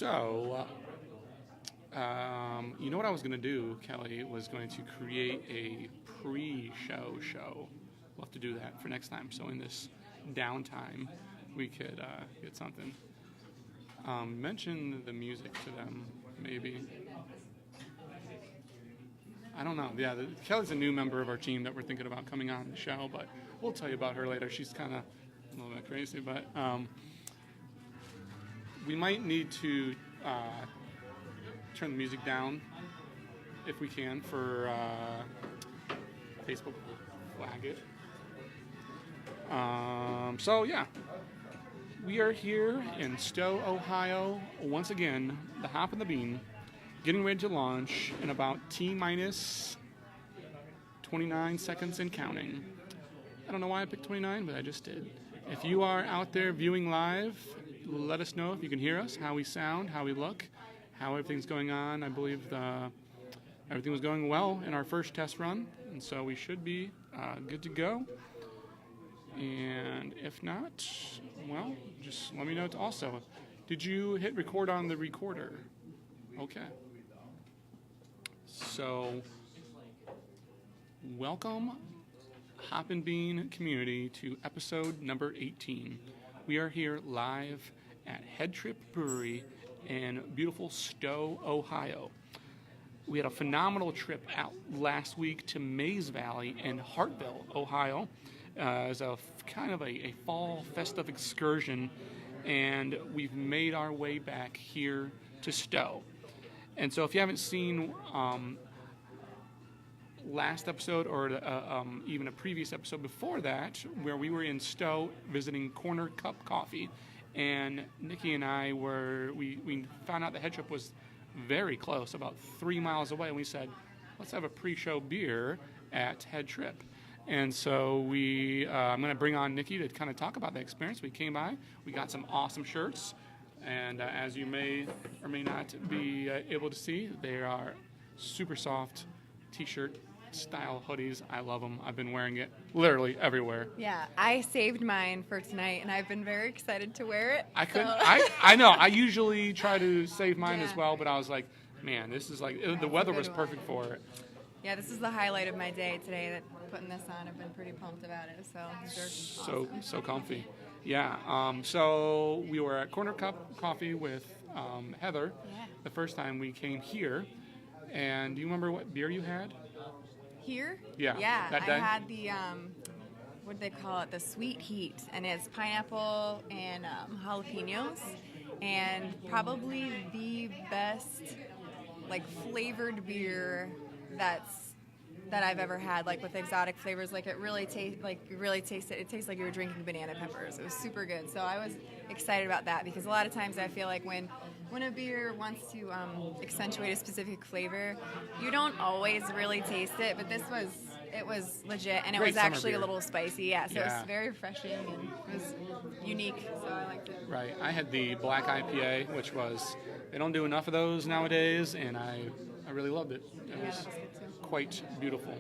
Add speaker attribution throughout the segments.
Speaker 1: So, you know what I was going to do, Kelly, was going to create a pre-show show. We'll have to do that for next time. So in this downtime, we could get something. Mention the music to them, maybe. I don't know. Yeah, Kelly's a new member of our team that we're thinking about coming on the show, but we'll tell you about her later. She's kind of a little bit crazy, but we might need to turn the music down if we can for Facebook flag it. So yeah, we are here in Stow, Ohio, once again, the Hop and the Bean, getting ready to launch in about T-minus 29 seconds and counting. I don't know why I picked 29, but I just did. If you are out there viewing live, let us know if you can hear us, how we sound, how we look, how everything's going on. I believe everything was going well in our first test run, and so we should be good to go. And if not, well, just let me know also. Did you hit record on the recorder? Okay. So, welcome, Hop and Bean community, to episode number 18. We are here live at Headtrip Brewery in beautiful Stow, Ohio. We had a phenomenal trip out last week to Mays Valley in Hartville, Ohio, as a kind of a fall festive excursion, and we've made our way back here to Stow. And so if you haven't seen last episode or even a previous episode before that, where we were in Stow visiting Corner Cup Coffee, and Nikki and I we found out the Headtrip was very close, about 3 miles away, and we said, let's have a pre-show beer at Headtrip. And so I'm going to bring on Nikki to kind of talk about the experience. We came by, we got some awesome shirts, and as you may or may not be able to see, they are super soft t-shirt style hoodies. I love them. I've been wearing it literally everywhere.
Speaker 2: Yeah, I saved mine for tonight, and I've been very excited to wear it.
Speaker 1: I know. I usually try to save mine as well, but I was like, man, this is like, the weather was perfect for it.
Speaker 2: Yeah, this is the highlight of my day today, that putting this on. I've been pretty pumped about it, so awesome.
Speaker 1: So comfy. Yeah, so we were at Corner Cup Coffee with Heather the first time we came here, and do you remember what beer you had?
Speaker 2: Here?
Speaker 1: Yeah.
Speaker 2: Yeah,
Speaker 1: that day?
Speaker 2: I had the, what do they call it, the Sweet Heat, and it's pineapple and jalapenos, and probably the best, like, flavored beer that I've ever had, like with exotic flavors. Like it really tastes like you were drinking banana peppers. It was super good. So I was excited about that, because a lot of times I feel like when a beer wants to accentuate a specific flavor, you don't always really taste it. But it was legit, and it was actually a little spicy. Yeah, so it was very refreshing and it was unique. So I liked it.
Speaker 1: Right. I had the black IPA, which they don't do enough of those nowadays, and I really loved it. It was quite beautiful.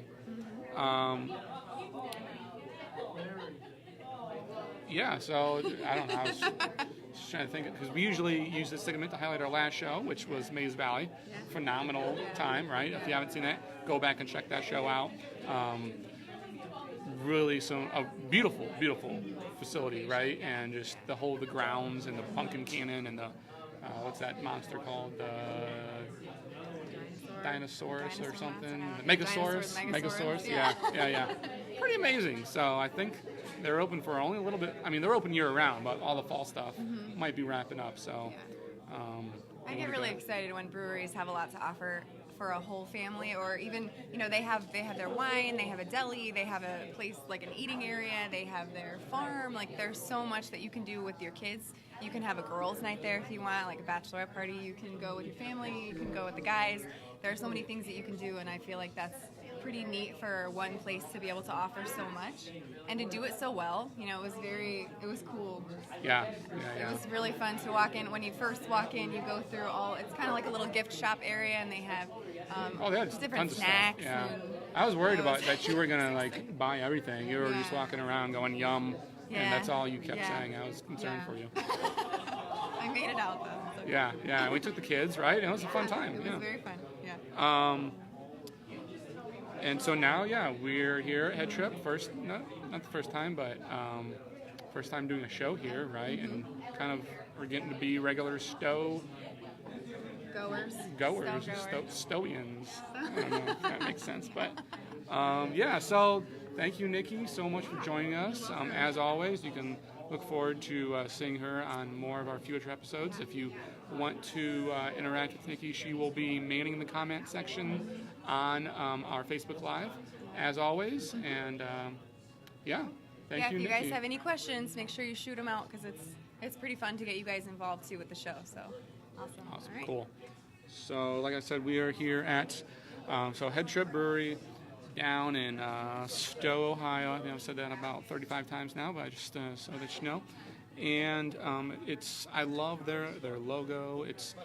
Speaker 1: Yeah, so I don't know. I was just trying to think, because we usually use this segment to highlight our last show, which was Mays Valley. Yeah. Phenomenal time, right? If you haven't seen that, go back and check that show out. Really, a beautiful, beautiful facility, right? And just the grounds and the pumpkin cannon and the what's that monster called? Dinosaurus or something. Megasaurus. Yeah. Pretty amazing. So I think they're open for only a little bit. I mean, they're open year round, but all the fall stuff might be wrapping up. So
Speaker 2: I get really excited when breweries have a lot to offer for a whole family, or even, they have their wine, they have a deli, they have a place like an eating area, they have their farm. Like, there's so much that you can do with your kids. You can have a girls' night there if you want, like a bachelorette party. You can go with your family, you can go with the guys. There are so many things that you can do, and I feel like that's pretty neat for one place to be able to offer so much and to do it so well. It was cool.
Speaker 1: Yeah.
Speaker 2: It was really fun to walk in. When you first walk in, you go through it's kind of like a little gift shop area, and they have different snacks.
Speaker 1: Yeah. I was worried about that you were going to buy everything. You were just walking around going, yum, and that's all you kept saying. I was concerned for you.
Speaker 2: I made it out though. So
Speaker 1: Yeah. We took the kids, right? And it was a fun time.
Speaker 2: It
Speaker 1: Yeah.
Speaker 2: was very fun. Yeah.
Speaker 1: And so now, we're here at Headtrip. Not the first time, but first time doing a show here, right? And kind of we're getting to be regular Stow
Speaker 2: Goers.
Speaker 1: Stowians. I don't know if that makes sense, but so thank you, Nikki, so much for joining us. As always, you can look forward to seeing her on more of our future episodes. If you want to interact with Nikki, she will be manning the comment section on our Facebook Live, as always. And thank you,
Speaker 2: If you
Speaker 1: Nikki.
Speaker 2: guys have any questions, make sure you shoot them out because it's pretty fun to get you guys involved too with the show. So awesome. All right.
Speaker 1: Cool. So, like I said, we are here at Headtrip Brewery down in Stow, Ohio. I think I've said that about 35 times now, but just so that you know. And I love their logo. It's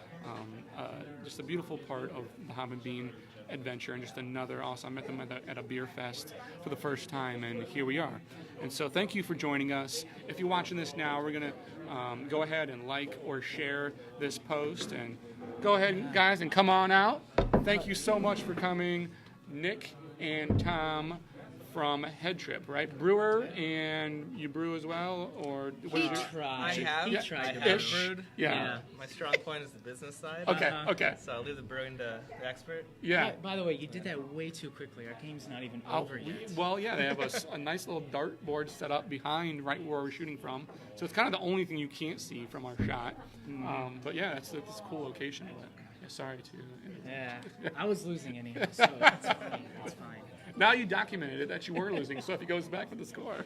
Speaker 1: just a beautiful part of the Hop and Bean adventure, and just another awesome. I met them at a Beerfest for the first time, and here we are. And so thank you for joining us. If you're watching this now, we're going to go ahead and like or share this post, and go ahead, guys, and come on out. Thank you so much for coming, Nick and Tom from Headtrip, right? Brewer, and you brew as well, or what
Speaker 2: He
Speaker 1: is
Speaker 2: tried.
Speaker 3: I have.
Speaker 1: Yeah.
Speaker 3: I have
Speaker 1: Ish.
Speaker 3: brewed.
Speaker 1: Yeah.
Speaker 3: My strong point is the business side.
Speaker 1: Okay.
Speaker 3: So I'll leave the brewing to the expert.
Speaker 1: Yeah.
Speaker 4: By the way, you did that way too quickly. Our game's not even over yet.
Speaker 1: Well, yeah, they have a nice little dart board set up behind right where we're shooting from. So it's kind of the only thing you can't see from our shot. But yeah, it's a cool location. But yeah, sorry to.
Speaker 4: Yeah, I was losing anyhow, so it's fine. It's fine.
Speaker 1: Now you documented it that you were losing. So if he goes back for the score,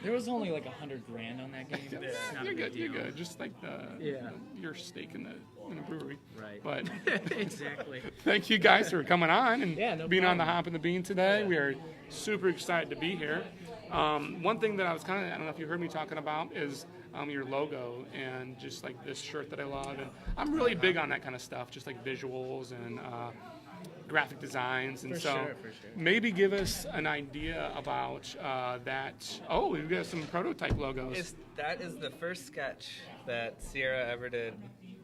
Speaker 4: There was only like $100,000 on that game. It's not
Speaker 1: you're
Speaker 4: a big
Speaker 1: good. You're
Speaker 4: deal.
Speaker 1: good. Just like your steak in the brewery.
Speaker 4: Right.
Speaker 1: But
Speaker 4: Exactly.
Speaker 1: thank you guys for coming on and
Speaker 4: Yeah, no
Speaker 1: being on the
Speaker 4: problem.
Speaker 1: Hop and the Bean today. We are super excited to be here. One thing that I don't know if you heard me talking about is your logo and just like this shirt that I love. And I'm really big on that kind of stuff, just like visuals and graphic designs. And
Speaker 4: For
Speaker 1: so
Speaker 4: sure.
Speaker 1: maybe give us an idea about that. Oh, we've got some prototype logos.
Speaker 3: That is the first sketch that Sierra ever did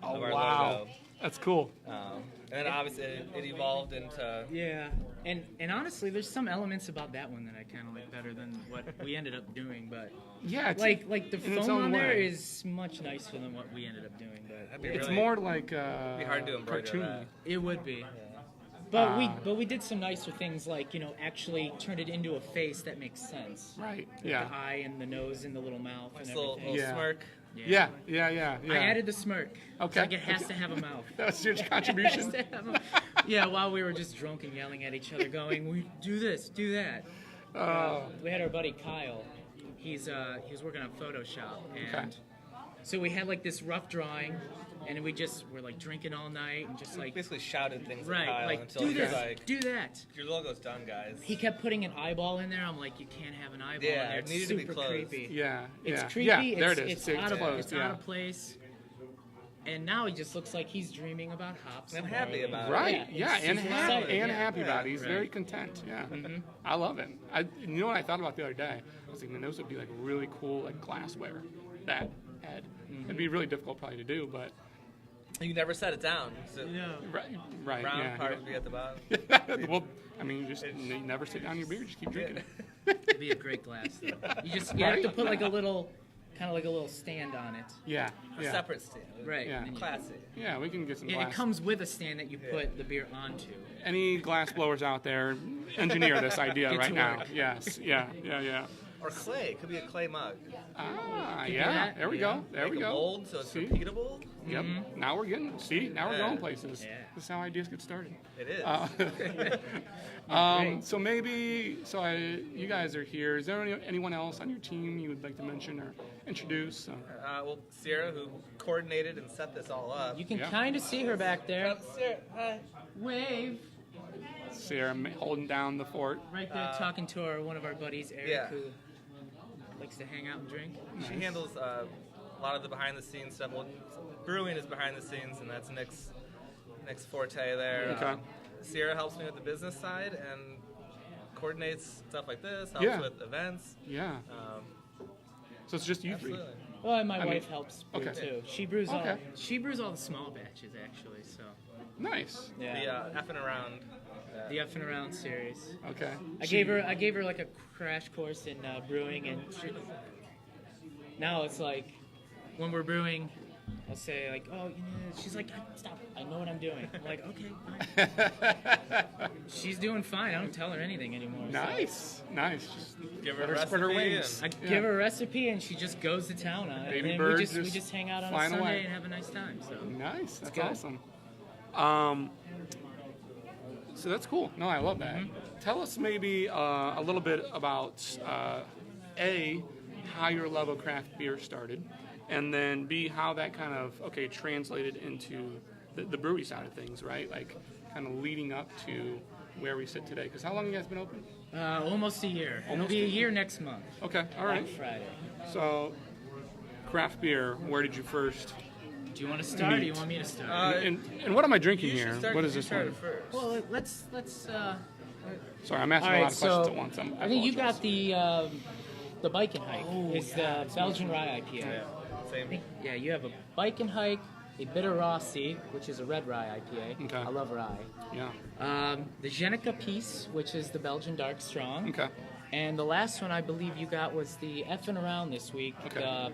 Speaker 1: Oh,
Speaker 3: of our
Speaker 1: wow.
Speaker 3: logo.
Speaker 1: That's cool.
Speaker 3: And then obviously it evolved into.
Speaker 4: Yeah, and honestly, there's some elements about that one that I kind of like better than what we ended up doing. But
Speaker 1: Yeah, it's
Speaker 4: like the
Speaker 1: in its
Speaker 4: foam
Speaker 1: own
Speaker 4: on there
Speaker 1: way.
Speaker 4: is much nicer than what we ended up doing. But
Speaker 3: That'd be
Speaker 1: It's
Speaker 3: really,
Speaker 1: more like
Speaker 3: it'd be hard to embroider
Speaker 1: cartoony.
Speaker 3: that.
Speaker 4: it would be. But we did some nicer things, like actually turned it into a face that makes sense.
Speaker 1: Right.
Speaker 4: The
Speaker 1: Yeah.
Speaker 4: eye and the nose and the little mouth
Speaker 3: Nice
Speaker 4: and
Speaker 3: little
Speaker 4: everything.
Speaker 1: Yeah.
Speaker 3: smirk.
Speaker 1: Yeah.
Speaker 4: I added the smirk.
Speaker 1: Okay.
Speaker 4: Like it has to have a mouth.
Speaker 1: That's your
Speaker 4: It has
Speaker 1: contribution.
Speaker 4: to have a- yeah, while we were just drunk and yelling at each other, going, "We do this, do that." We had our buddy Kyle. He was working on Photoshop, and so we had like this rough drawing, and we just were like drinking all night and just like
Speaker 3: Basically shouted things
Speaker 4: right,
Speaker 3: at Kyle
Speaker 4: like
Speaker 3: until
Speaker 4: do
Speaker 3: he was
Speaker 4: this,
Speaker 3: like,
Speaker 4: do that.
Speaker 3: "Your logo's done, guys."
Speaker 4: He kept putting an eyeball in there. I'm like, you can't have an eyeball in
Speaker 3: Yeah,
Speaker 4: there.
Speaker 3: it
Speaker 4: It's
Speaker 3: needed to be
Speaker 4: super
Speaker 3: closed.
Speaker 4: creepy.
Speaker 1: Yeah.
Speaker 4: It's
Speaker 1: yeah.
Speaker 4: creepy.
Speaker 1: Yeah, there it is.
Speaker 4: It's out of
Speaker 1: closed,
Speaker 4: it's
Speaker 1: yeah.
Speaker 4: out of place. And now he just looks like he's dreaming about hops.
Speaker 3: I'm
Speaker 4: and
Speaker 3: happy
Speaker 4: barley.
Speaker 3: about it.
Speaker 1: Right. Yeah.
Speaker 4: he's
Speaker 1: And
Speaker 4: super
Speaker 1: happy.
Speaker 4: excited,
Speaker 1: And
Speaker 4: yeah.
Speaker 1: happy about it. He's
Speaker 4: Right.
Speaker 1: very content. Yeah. I love it. You know what I thought about the other day? I was thinking those would be like really cool like glassware. That head. It'd be really difficult probably to do, but
Speaker 3: You never set it down. So
Speaker 4: No.
Speaker 1: right.
Speaker 3: brown
Speaker 1: Yeah.
Speaker 3: part would be at the bottom.
Speaker 1: Well, I mean, you never sit down your beer. Just keep drinking.
Speaker 4: It'd be a great glass. Though. You have to put like a little, kind of like a little stand on it.
Speaker 1: Yeah.
Speaker 3: A
Speaker 1: Yeah.
Speaker 3: separate stand.
Speaker 4: Right.
Speaker 1: Yeah.
Speaker 4: and then you-
Speaker 3: Classy.
Speaker 1: Yeah. We can get some
Speaker 4: It
Speaker 1: glass.
Speaker 4: comes with a stand that you put the beer onto.
Speaker 1: Any glass blowers out there, engineer this idea
Speaker 4: Get
Speaker 1: right
Speaker 4: to
Speaker 1: now.
Speaker 4: work.
Speaker 1: Yes. Yeah.
Speaker 3: Or clay. It could be a clay mug.
Speaker 1: Ah,
Speaker 4: do
Speaker 1: yeah.
Speaker 4: that,
Speaker 1: There we
Speaker 4: yeah.
Speaker 1: go. There
Speaker 3: Make
Speaker 1: we
Speaker 3: a
Speaker 1: go.
Speaker 3: mold so it's
Speaker 1: See?
Speaker 3: repeatable.
Speaker 1: Yep. Now we're getting. See, now we're
Speaker 3: Yeah.
Speaker 1: going places.
Speaker 4: Yeah.
Speaker 1: This is how ideas get started.
Speaker 3: It is.
Speaker 1: So maybe, you guys are here. Is there anyone else on your team you would like to mention or introduce?
Speaker 3: Well, Sierra, who coordinated and set this all up.
Speaker 4: You can
Speaker 1: Yeah.
Speaker 4: kind of see her back there.
Speaker 3: Sierra, hi.
Speaker 4: Wave.
Speaker 1: Sarah holding down the fort.
Speaker 4: Right there, talking to one of our buddies, Eric,
Speaker 3: Yeah.
Speaker 4: who likes to hang out and drink.
Speaker 3: She handles a lot of the behind-the-scenes stuff. Well, brewing is behind the scenes, and that's Nick's forte there.
Speaker 1: Okay.
Speaker 3: Sierra helps me with the business side and coordinates stuff like this. Helps
Speaker 1: Yeah.
Speaker 3: with events.
Speaker 1: Yeah. So it's just you three.
Speaker 3: Absolutely.
Speaker 4: Well, and my
Speaker 1: I mean-
Speaker 4: wife helps brew
Speaker 1: Okay.
Speaker 4: too. She brews
Speaker 1: Okay.
Speaker 4: all the small batches actually. So
Speaker 1: Nice.
Speaker 4: yeah,
Speaker 3: The effing around.
Speaker 4: the effing around series.
Speaker 1: Okay.
Speaker 4: I gave her like a crash course in brewing, and now it's like when we're brewing, I'll say like, oh, she's like, stop, I know what I'm doing. I'm like, okay, fine. She's doing fine. I don't tell her anything anymore. so.
Speaker 1: Nice. Just
Speaker 3: Give her
Speaker 1: let
Speaker 3: a
Speaker 1: her spread her
Speaker 3: recipe
Speaker 1: wings.
Speaker 3: and-
Speaker 4: I give her a recipe, and she just goes to town on it.
Speaker 1: Baby
Speaker 4: and then
Speaker 1: bird
Speaker 4: we
Speaker 1: just
Speaker 4: just hang out on a
Speaker 1: flying
Speaker 4: Sunday
Speaker 1: away.
Speaker 4: and have a nice time. So
Speaker 1: Nice. That's
Speaker 4: good.
Speaker 1: awesome. So that's cool. No, I love that.
Speaker 4: Mm-hmm.
Speaker 1: Tell us maybe a little bit about how your love of craft beer started, and then B, how that kind of translated into the brewery side of things, right? Like kind of leading up to where we sit today. Because how long have you guys been open?
Speaker 4: almost a year. It'll
Speaker 1: Almost
Speaker 4: be
Speaker 1: a
Speaker 4: a year next month.
Speaker 1: Okay, all right.
Speaker 4: On Friday.
Speaker 1: So craft beer. Where did you first?
Speaker 4: Do you want to start, or do you want me to start?
Speaker 1: And what am I drinking
Speaker 3: You should
Speaker 1: here?
Speaker 3: start.
Speaker 1: What is
Speaker 3: you
Speaker 1: this
Speaker 3: started
Speaker 1: one?
Speaker 3: first.
Speaker 4: well, let's.
Speaker 1: Sorry, I'm asking
Speaker 4: All
Speaker 1: a
Speaker 4: right,
Speaker 1: lot of questions
Speaker 4: so
Speaker 1: at once.
Speaker 4: I think you
Speaker 1: apologize.
Speaker 4: got the bike and hike. It's the Belgian rye IPA.
Speaker 3: Yeah, same.
Speaker 4: Yeah, you have a bike and hike, a bitter Rossi, which is a red rye IPA.
Speaker 1: Okay.
Speaker 4: I love rye.
Speaker 1: Yeah.
Speaker 4: The Jenica piece, which is the Belgian Dart Strong.
Speaker 1: Okay.
Speaker 4: And the last one I believe you got was the effing around this week.
Speaker 1: Okay.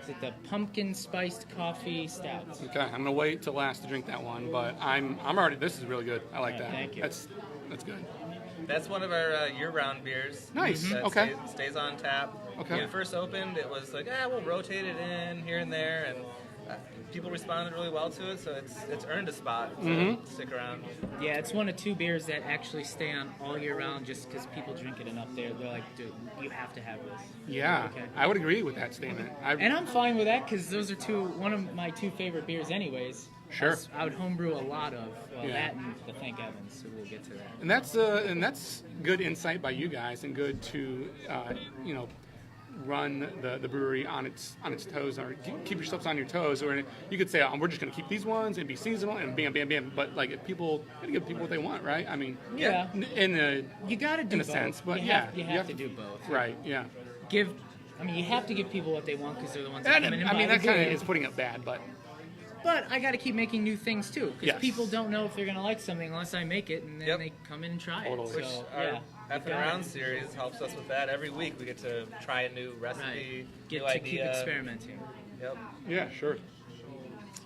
Speaker 4: Is it the pumpkin spiced coffee stout?
Speaker 1: Okay. I'm gonna wait till last to drink that one, but I'm already. This is really good. I like
Speaker 4: All right,
Speaker 1: that.
Speaker 4: thank you.
Speaker 1: That's good.
Speaker 3: That's one of our year-round beers.
Speaker 1: Nice.
Speaker 3: That
Speaker 1: Okay.
Speaker 3: Stays on tap.
Speaker 1: Okay.
Speaker 3: When it first opened, it was like, we'll rotate it in here and there, and people responded really well to it, so it's earned a spot to stick around.
Speaker 4: Yeah, it's one of two beers that actually stay on all year round just because people drink it enough there. They're like, dude, you have to have this.
Speaker 1: Yeah.
Speaker 4: Okay.
Speaker 1: I would agree with that statement.
Speaker 4: And I'm fine with that because those are one of my two favorite beers anyways.
Speaker 1: Sure.
Speaker 4: I would homebrew a lot of
Speaker 1: Yeah.
Speaker 4: that and the Thank Evans, so we'll get to that.
Speaker 1: And that's good insight by you guys, and good to run the brewery on its toes, or keep yourselves on your toes. Or you could say, we're just going to keep these ones and be seasonal and bam, bam, bam. But like, if people, gotta give people what they want, right? I mean,
Speaker 4: Yeah.
Speaker 1: you
Speaker 4: got to do
Speaker 1: in a
Speaker 4: both.
Speaker 1: sense, but
Speaker 4: you
Speaker 1: yeah,
Speaker 4: have to do both.
Speaker 1: right, yeah.
Speaker 4: You have to give people what they want because they're the ones that
Speaker 1: And,
Speaker 4: come in and
Speaker 1: I
Speaker 4: buy
Speaker 1: mean,
Speaker 4: the
Speaker 1: that kind of
Speaker 4: beer.
Speaker 1: is putting it bad, but
Speaker 4: But I got to keep making new things too because
Speaker 1: Yes.
Speaker 4: people don't know if they're going to like something unless I make it, and then
Speaker 3: Yep.
Speaker 4: they come in and try
Speaker 1: Totally.
Speaker 4: it.
Speaker 3: Which
Speaker 4: So,
Speaker 3: our
Speaker 4: yeah.
Speaker 3: Effing Around series helps us with that. Every week we get to try a new recipe,
Speaker 4: Right. Get
Speaker 3: new
Speaker 4: to
Speaker 3: idea.
Speaker 4: keep experimenting.
Speaker 3: Yep.
Speaker 1: yeah, sure.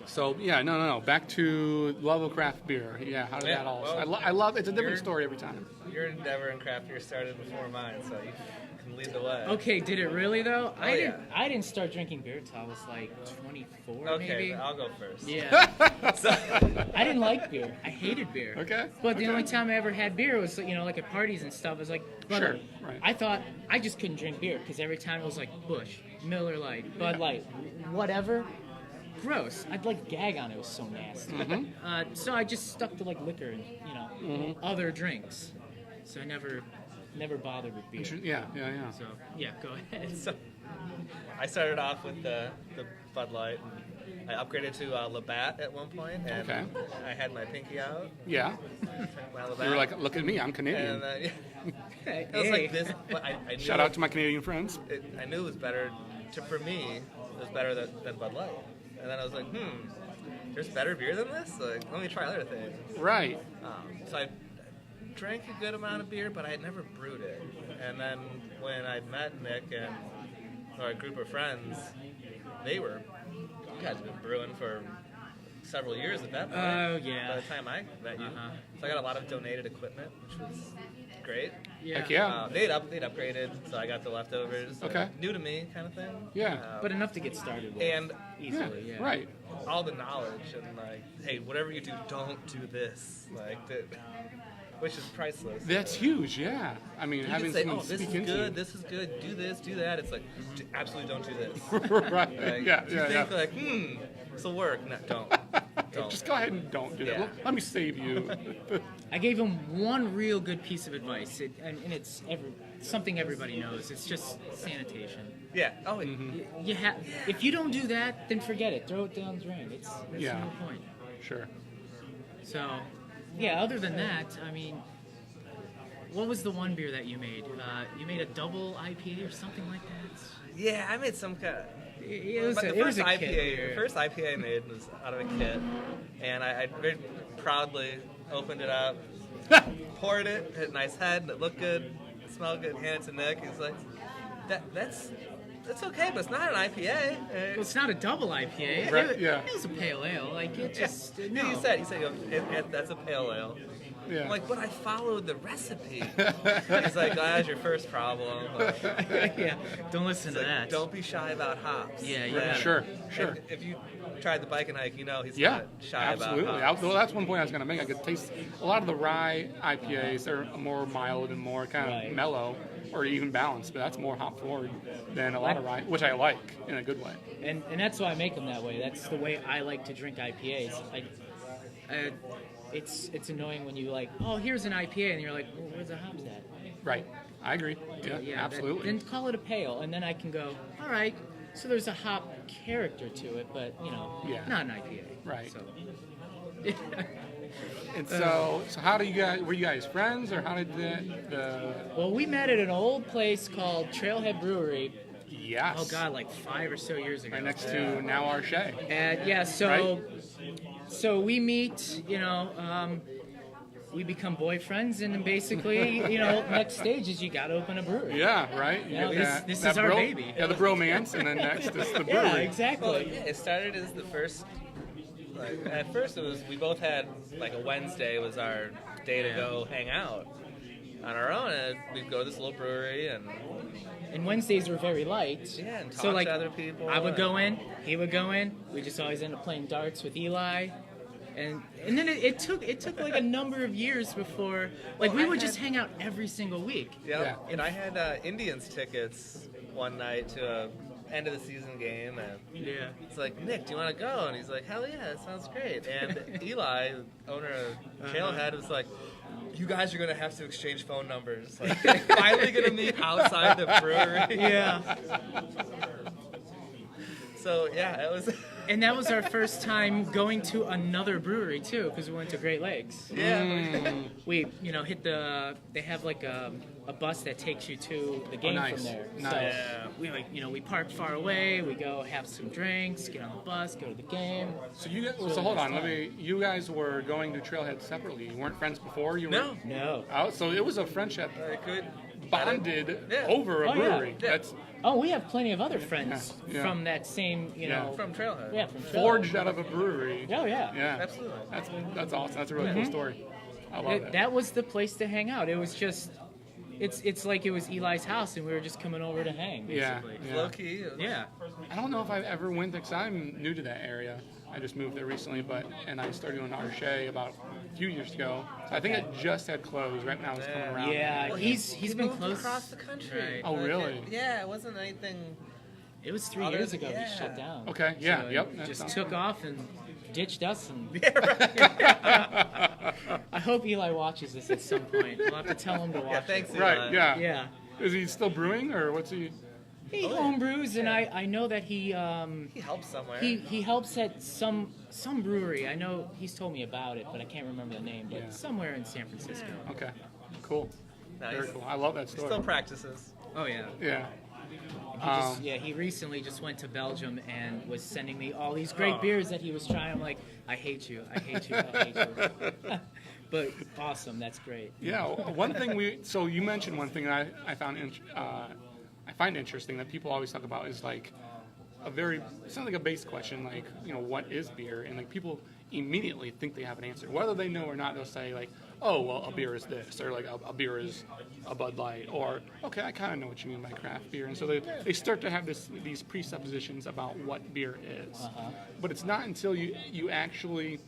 Speaker 1: So yeah, no. Back to love of craft beer. Yeah, how did
Speaker 3: Yeah,
Speaker 1: that all?
Speaker 3: well,
Speaker 1: I love. It's a different
Speaker 3: you're-
Speaker 1: story every time.
Speaker 3: Your endeavor in craft beer started before mine, so you can lead the way.
Speaker 4: Okay, did it really though?
Speaker 3: Oh, yeah.
Speaker 4: I didn't start drinking beer till I was like 24
Speaker 3: Okay,
Speaker 4: maybe.
Speaker 3: I'll go first.
Speaker 4: Yeah.
Speaker 3: So,
Speaker 4: I didn't like beer. I hated beer.
Speaker 1: Okay,
Speaker 4: But the
Speaker 1: okay.
Speaker 4: only time I ever had beer was, like at parties and stuff. I was like,
Speaker 1: Sure, right.
Speaker 4: I thought I just couldn't drink beer because every time it was like Busch, Miller Lite, Bud Light, whatever. Gross. I'd like gag on it. It was so nasty.
Speaker 1: Mm-hmm.
Speaker 4: So I just stuck to like liquor and other drinks. So I never bothered with beer.
Speaker 1: Yeah.
Speaker 4: So yeah, go ahead.
Speaker 3: so I started off with the Bud Light. And I upgraded to Labatt at one point, and
Speaker 1: Okay.
Speaker 3: I had my pinky out.
Speaker 1: Yeah.
Speaker 3: My Labatt.
Speaker 1: You were like, look at me, I'm Canadian.
Speaker 3: and
Speaker 4: Hey,
Speaker 3: it was like this. But I knew
Speaker 1: Shout out to my Canadian friends.
Speaker 3: I knew it was better. For me, it was better than Bud Light. And then I was like, there's better beer than this? Like, let me try other things.
Speaker 1: Right.
Speaker 3: So I drank a good amount of beer, but I had never brewed it. And then when I met Nick and our group of friends, you guys have been brewing for several years at that point.
Speaker 4: Oh, yeah.
Speaker 3: By the time I met you. So I got a lot of donated equipment, which was great.
Speaker 4: Yeah.
Speaker 1: Heck yeah.
Speaker 3: They'd upgraded, so I got the leftovers.
Speaker 1: Okay.
Speaker 3: New to me kind of thing.
Speaker 1: Yeah.
Speaker 4: But enough to get started with.
Speaker 3: And
Speaker 4: Easily, yeah.
Speaker 1: Right.
Speaker 3: all the knowledge and like, hey, whatever you do, don't do this. Like that, which is priceless.
Speaker 1: That's huge. Yeah. I mean,
Speaker 3: You
Speaker 1: having
Speaker 3: can say,
Speaker 1: someone
Speaker 3: this
Speaker 1: speak
Speaker 3: is
Speaker 1: into
Speaker 3: good, this is good, do this, do that. It's like, absolutely don't do this.
Speaker 1: you. Right.
Speaker 3: Like,
Speaker 1: yeah.
Speaker 3: you
Speaker 1: Yeah.
Speaker 3: think like, this will work. No, don't. Don't.
Speaker 1: Just go ahead and don't do that.
Speaker 3: Yeah.
Speaker 1: Let me save you.
Speaker 4: I gave him one real good piece of advice, and it's something everybody knows. It's just sanitation.
Speaker 3: Yeah. Oh,
Speaker 1: Mm-hmm.
Speaker 4: You have if you don't do that, then forget it. Throw it down the drain. There's
Speaker 1: Yeah.
Speaker 4: no point.
Speaker 1: Sure.
Speaker 4: So, yeah. Other than that, I mean, what was the one beer that you made? You made a double IPA or something like that.
Speaker 3: yeah. I made some kind.
Speaker 4: It was,
Speaker 3: But
Speaker 4: a,
Speaker 3: the
Speaker 4: it was
Speaker 3: first
Speaker 4: a
Speaker 3: IPA,
Speaker 4: kid.
Speaker 3: the first IPA I made was out of a kit, and I very proudly opened it up, poured it, had a nice head, and it looked good, it smelled good, handed it to Nick. He's like, that's okay, but it's not an IPA.
Speaker 4: Well, it's not a double IPA.
Speaker 1: Right,
Speaker 4: It,
Speaker 1: yeah.
Speaker 4: it was a pale ale. Like it just no.
Speaker 3: He said, that's a pale ale.
Speaker 1: Yeah.
Speaker 3: I'm like, but I followed the recipe. He's like, that's your first problem.
Speaker 4: Yeah, don't listen
Speaker 3: He's
Speaker 4: to
Speaker 3: like,
Speaker 4: that.
Speaker 3: don't be shy about hops.
Speaker 4: Yeah, you
Speaker 3: But
Speaker 4: gotta-
Speaker 1: Sure.
Speaker 3: If you tried the bike and hike, you know he's
Speaker 1: Yeah,
Speaker 3: not shy
Speaker 1: absolutely.
Speaker 3: about hops.
Speaker 1: Well, that's one point I was going to make. I could taste a lot of the rye IPAs. They're more mild and more kind of
Speaker 4: Right.
Speaker 1: mellow, or even balanced. But that's more hop forward than a lot of rye, which I like in a good way.
Speaker 4: And that's why I make them that way. That's the way I like to drink IPAs. It's annoying when you like, oh, here's an IPA, and you're like, well, where's the hops at?
Speaker 1: Right. I agree. Yeah,
Speaker 4: that-
Speaker 1: absolutely.
Speaker 4: then call it a pale, and then I can go, all right. So there's a hop character to it, but
Speaker 1: Yeah.
Speaker 4: not an IPA.
Speaker 1: Right.
Speaker 4: So.
Speaker 1: And so how do you guys? Were you guys friends, or how did the?
Speaker 4: Well, we met at an old place called Trailhead Brewery.
Speaker 1: Yes.
Speaker 4: Oh God, like 5 or so years ago.
Speaker 1: Right next to now Arche.
Speaker 4: And yeah, so we meet, we become boyfriends, and then basically, next stage is you got to open a brewery.
Speaker 1: Yeah. Right.
Speaker 4: You know,
Speaker 1: Yeah,
Speaker 4: this
Speaker 1: that
Speaker 4: is our baby.
Speaker 1: Yeah, the bromance, and then next is the brewery.
Speaker 4: Yeah,
Speaker 3: Well,
Speaker 4: exactly.
Speaker 3: yeah, it started as the first. Like, at first, it was we both had like a Wednesday was our day to go hang out on our own, and we'd go to this little brewery and
Speaker 4: And Wednesdays were very light.
Speaker 3: yeah, and talk
Speaker 4: So like,
Speaker 3: to other people.
Speaker 4: I would
Speaker 3: and-
Speaker 4: go in, he would go in. We just always end up playing darts with Eli. And then it took like a number of years before, like we
Speaker 3: Well, I
Speaker 4: would just
Speaker 3: had-
Speaker 4: hang out every single week.
Speaker 3: Yeah,
Speaker 1: Yeah.
Speaker 3: and I had Indians tickets one night to a end of the season game, and
Speaker 4: Yeah.
Speaker 3: it's like, Nick, do you want to go? And he's like, hell yeah, that sounds great. And Eli, owner of Trailhead, was like, you guys are gonna have to exchange phone numbers. Like, finally gonna meet outside the brewery.
Speaker 4: Yeah.
Speaker 3: So yeah, it was.
Speaker 4: And that was our first time going to another brewery too, because we went to Great Lakes.
Speaker 3: Yeah.
Speaker 4: We, hit they have like a bus that takes you to the game
Speaker 1: nice.
Speaker 4: from there.
Speaker 1: Nice.
Speaker 4: So
Speaker 3: Yeah.
Speaker 4: we we park far away. We go have some drinks, get on the bus, go to the game.
Speaker 1: So hold on. You guys were going to Trailhead separately. You weren't friends before. You
Speaker 3: No.
Speaker 1: were.
Speaker 4: No.
Speaker 1: Oh, so it was a friendship
Speaker 3: I could.
Speaker 1: bonded
Speaker 3: Yeah.
Speaker 1: over a
Speaker 4: Oh, yeah.
Speaker 1: brewery.
Speaker 3: Yeah.
Speaker 1: That's
Speaker 4: Oh, we have plenty of other friends
Speaker 1: Yeah.
Speaker 4: from that same,
Speaker 1: Yeah.
Speaker 3: From Trailhead.
Speaker 4: yeah, from Trailhead.
Speaker 1: forged out of a brewery.
Speaker 4: Oh yeah.
Speaker 1: Yeah.
Speaker 3: Absolutely.
Speaker 1: That's awesome. That's a really cool story. I love it.
Speaker 4: That was the place to hang out. It was just, it's like it was Eli's house, and we were just coming over to hang.
Speaker 1: Yeah.
Speaker 4: Basically.
Speaker 3: Low key.
Speaker 4: Yeah.
Speaker 1: I don't know if I've ever went because I'm new to that area. I just moved there recently, and I started doing Arche about a few years ago. So I think it just had closed right now. It's coming around.
Speaker 4: Yeah,
Speaker 3: Well,
Speaker 4: he's
Speaker 3: he
Speaker 4: been
Speaker 3: moved
Speaker 4: close
Speaker 3: across the country.
Speaker 4: Right.
Speaker 1: Oh, really?
Speaker 3: Yeah, it wasn't anything.
Speaker 4: It was 3
Speaker 3: Other
Speaker 4: years
Speaker 3: than-
Speaker 4: ago
Speaker 3: yeah.
Speaker 4: he shut down.
Speaker 1: Okay, yeah,
Speaker 4: So
Speaker 1: yep,
Speaker 4: he
Speaker 1: that
Speaker 4: Just
Speaker 1: sounds
Speaker 4: took off and ditched us. And
Speaker 3: Yeah, right.
Speaker 4: I hope Eli watches this at some point. We'll have to tell him to watch
Speaker 3: Yeah, thanks,
Speaker 4: it.
Speaker 1: Right.
Speaker 3: Eli.
Speaker 1: Yeah.
Speaker 4: Yeah.
Speaker 1: Is he still brewing, or what's he?
Speaker 4: He homebrews, and I know that he
Speaker 3: He helps somewhere.
Speaker 4: he helps at some brewery. I know he's told me about it, but I can't remember the name. But
Speaker 1: Yeah.
Speaker 4: somewhere in San Francisco.
Speaker 1: Okay. Cool.
Speaker 3: Nice.
Speaker 1: Very cool. I love that
Speaker 3: He
Speaker 1: story.
Speaker 3: still practices.
Speaker 4: Oh yeah.
Speaker 1: Yeah.
Speaker 4: He recently just went to Belgium and was sending me all these great beers that he was trying. I'm like, I hate you, I hate you, I hate you. But awesome, that's great.
Speaker 1: Yeah. One thing so you mentioned one thing that I found I find interesting that people always talk about is like it sounds like a base question, like, what is beer? And like people immediately think they have an answer. Whether they know or not, they'll say like, oh, well, a beer is this, or like a beer is a Bud Light, or okay, I kind of know what you mean by craft beer. And so they start to have these presuppositions about what beer is. But it's not until you actually,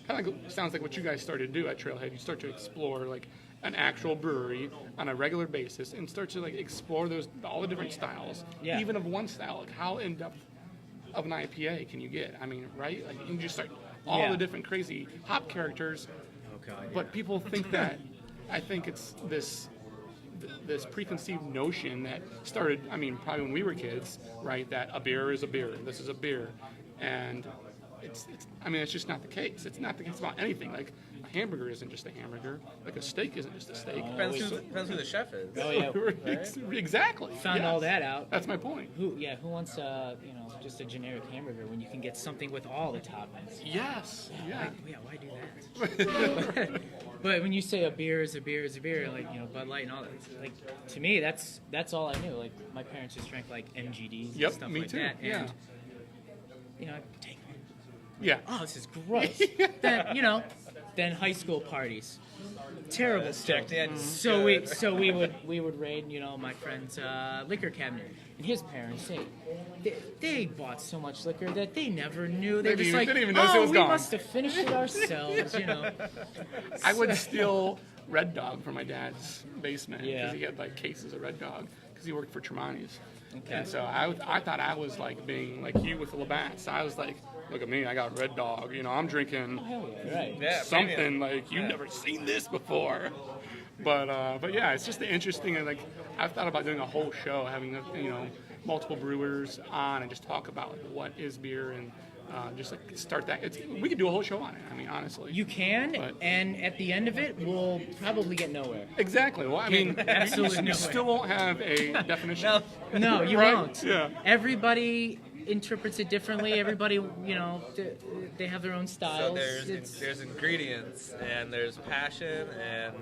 Speaker 1: kind of like, sounds like what you guys started to do at Trailhead, you start to explore like an actual brewery on a regular basis and start to like explore all the different styles,
Speaker 4: Yeah.
Speaker 1: even of one style. Like how in depth of an IPA can you get? I mean, right? Like you can just start all
Speaker 4: Yeah.
Speaker 1: the different crazy hop characters.
Speaker 4: Oh god.
Speaker 1: But people think that, I think it's this preconceived notion that started, I mean, probably when we were kids, right? That a beer is a beer. This is a beer, and I mean, it's just not the case. It's not the case about anything. Like, a hamburger isn't just a hamburger. Like, a steak isn't just a steak.
Speaker 3: Depends who the chef is.
Speaker 4: Oh yeah,
Speaker 3: Right?
Speaker 1: Exactly.
Speaker 4: found
Speaker 1: yes.
Speaker 4: all that out.
Speaker 1: That's my point.
Speaker 4: Who wants just a generic hamburger when you can get something with all the toppings?
Speaker 1: Yes. Yeah.
Speaker 4: Why do that? But when you say a beer is a beer is a beer, like Bud Light and all that, like to me that's all I knew. Like my parents just drank like MGDs
Speaker 1: Yep,
Speaker 4: and stuff
Speaker 1: me
Speaker 4: like
Speaker 1: too.
Speaker 4: that,
Speaker 1: Yeah.
Speaker 4: and I'd take one.
Speaker 1: Yeah.
Speaker 4: Oh, this is gross. Then high school parties, terrible stuff.
Speaker 3: Jack Daniels.
Speaker 4: So we would raid my friend's liquor cabinet, and his parents they bought so much liquor that they never knew. They were just like,
Speaker 1: didn't even notice it was
Speaker 4: we
Speaker 1: gone."
Speaker 4: must have finished it ourselves.
Speaker 1: I would steal Red Dog from my dad's basement because
Speaker 4: Yeah.
Speaker 1: he had like cases of Red Dog because he worked for Tremonti's.
Speaker 4: Okay.
Speaker 1: And so I thought I was like being like you with the Labatt's. I was like, look at me, I got Red Dog. I'm drinking
Speaker 4: Hell yeah, right.
Speaker 3: Yeah,
Speaker 1: something
Speaker 3: premium.
Speaker 1: like you've never seen this before. But yeah, it's just the interesting. And like I've thought about doing a whole show, having multiple brewers on and just talk about like, what is beer and just like start that. We could do a whole show on it. I mean, honestly.
Speaker 4: You can,
Speaker 1: But-
Speaker 4: and at the end of it, we'll probably get nowhere.
Speaker 1: Exactly. Well, I mean,
Speaker 4: Absolutely
Speaker 1: you
Speaker 4: nowhere.
Speaker 1: still won't have a definition.
Speaker 3: No.
Speaker 4: No, you
Speaker 1: Right?
Speaker 4: won't.
Speaker 1: Yeah.
Speaker 4: Everybody interprets it differently. Everybody, they have their own styles.
Speaker 3: So
Speaker 4: It's-
Speaker 3: there's ingredients and there's passion and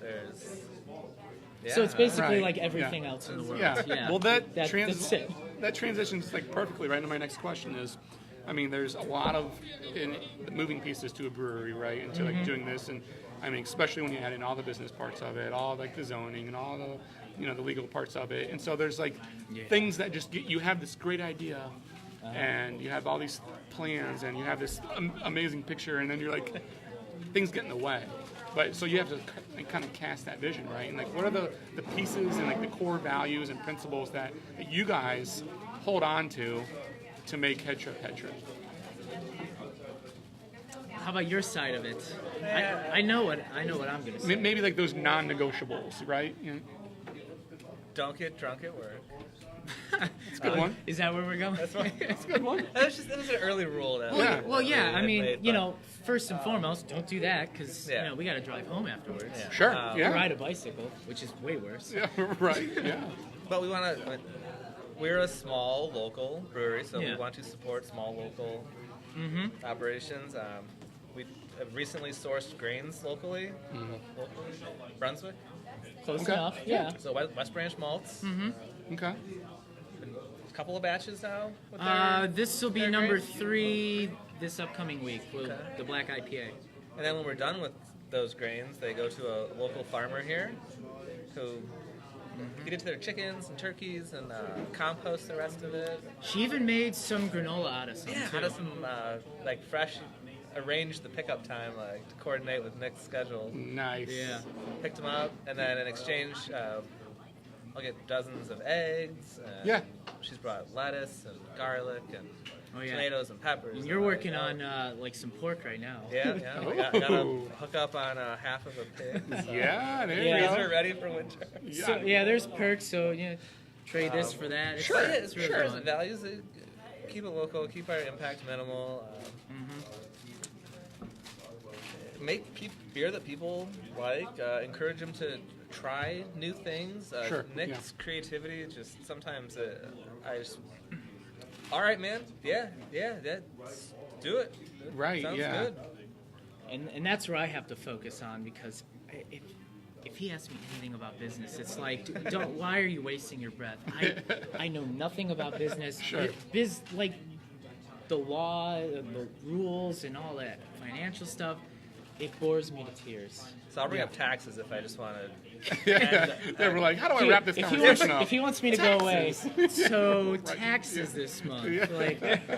Speaker 3: there's. Yeah,
Speaker 4: so it's basically
Speaker 1: Right.
Speaker 4: like everything
Speaker 1: Yeah.
Speaker 4: else in the world.
Speaker 1: Yeah. Well,
Speaker 4: that's it.
Speaker 1: that transitions like perfectly right into my next question is, I mean, there's a lot of moving pieces to a brewery, right? Into like doing this, and I mean, especially when you add in all the business parts of it, all like the zoning and all the the legal parts of it, and so there's like things that just get you have this great idea. And you have all these plans, and you have this amazing picture, and then you're like, things get in the way. But so you have to kind of cast that vision, right? And like, what are the pieces and like the core values and principles that you guys hold on to make Headtrip Headtrip?
Speaker 4: How about your side of it? I know what I'm gonna say.
Speaker 1: Maybe like those non-negotiables, right?
Speaker 3: Don't get drunk at work.
Speaker 1: It's a good one.
Speaker 4: Is that where we're going?
Speaker 3: That's right.
Speaker 1: It's a good one.
Speaker 3: That was an early rule. That
Speaker 1: Yeah.
Speaker 4: Well, yeah. I mean,
Speaker 3: made, but-
Speaker 4: first and foremost, don't do that because
Speaker 3: Yeah.
Speaker 4: we got to drive home afterwards.
Speaker 3: Yeah.
Speaker 1: Sure. Yeah.
Speaker 4: Ride a bicycle, which is way worse.
Speaker 1: Yeah. Right. Yeah.
Speaker 3: But we want to. We're a small local brewery, so
Speaker 4: Yeah.
Speaker 3: we want to support small local operations. We have recently sourced grains locally. Brunswick.
Speaker 4: Close
Speaker 1: Okay.
Speaker 4: enough. Yeah.
Speaker 3: So West Branch malts.
Speaker 1: Okay.
Speaker 3: A couple of batches now. With their,
Speaker 4: This will be
Speaker 3: their
Speaker 4: number
Speaker 3: grains.
Speaker 4: 3 this upcoming week.
Speaker 3: Okay.
Speaker 4: The black IPA.
Speaker 3: And then when we're done with those grains, they go to a local farmer here who feed it to their chickens and turkeys and compost the rest of it.
Speaker 4: She even made some granola out of some
Speaker 3: Yeah,
Speaker 4: too.
Speaker 3: how does some like fresh arrange the pickup time to coordinate with Nick's schedule.
Speaker 1: Nice.
Speaker 4: Yeah.
Speaker 3: Picked them up, and then in exchange, I'll get dozens of eggs. And
Speaker 1: Yeah.
Speaker 3: She's brought lettuce and garlic and
Speaker 4: Oh, yeah.
Speaker 3: tomatoes and peppers.
Speaker 4: And you're working on like some pork right now.
Speaker 3: Yeah, yeah. I got
Speaker 1: Oh.
Speaker 3: to hook up on half of a pig. So.
Speaker 1: Yeah. There
Speaker 4: Yeah.
Speaker 1: you
Speaker 3: Freezer
Speaker 1: go.
Speaker 3: ready for winter.
Speaker 1: Yeah.
Speaker 4: So yeah, there's perks. So trade this for that. It's,
Speaker 3: Sure,
Speaker 4: it's really
Speaker 3: sure.
Speaker 4: fun.
Speaker 3: Values, keep it local, keep our impact minimal. Make beer that people like. Encourage them to try new things.
Speaker 1: Sure,
Speaker 3: Nick's creativity just sometimes all right, man. Yeah. Do it.
Speaker 1: Right,
Speaker 3: Sounds
Speaker 1: yeah.
Speaker 3: good.
Speaker 4: And that's where I have to focus on because if he asks me anything about business, it's like, why are you wasting your breath? I know nothing about business.
Speaker 1: Sure.
Speaker 4: Like the law, the rules, and all that financial stuff, it bores me to tears.
Speaker 3: So I'll bring up taxes if I just want to.
Speaker 1: Yeah. They were like, how do I wrap this
Speaker 4: If
Speaker 1: conversation up?
Speaker 4: if he wants me to go away, so taxes this month.
Speaker 1: Yeah.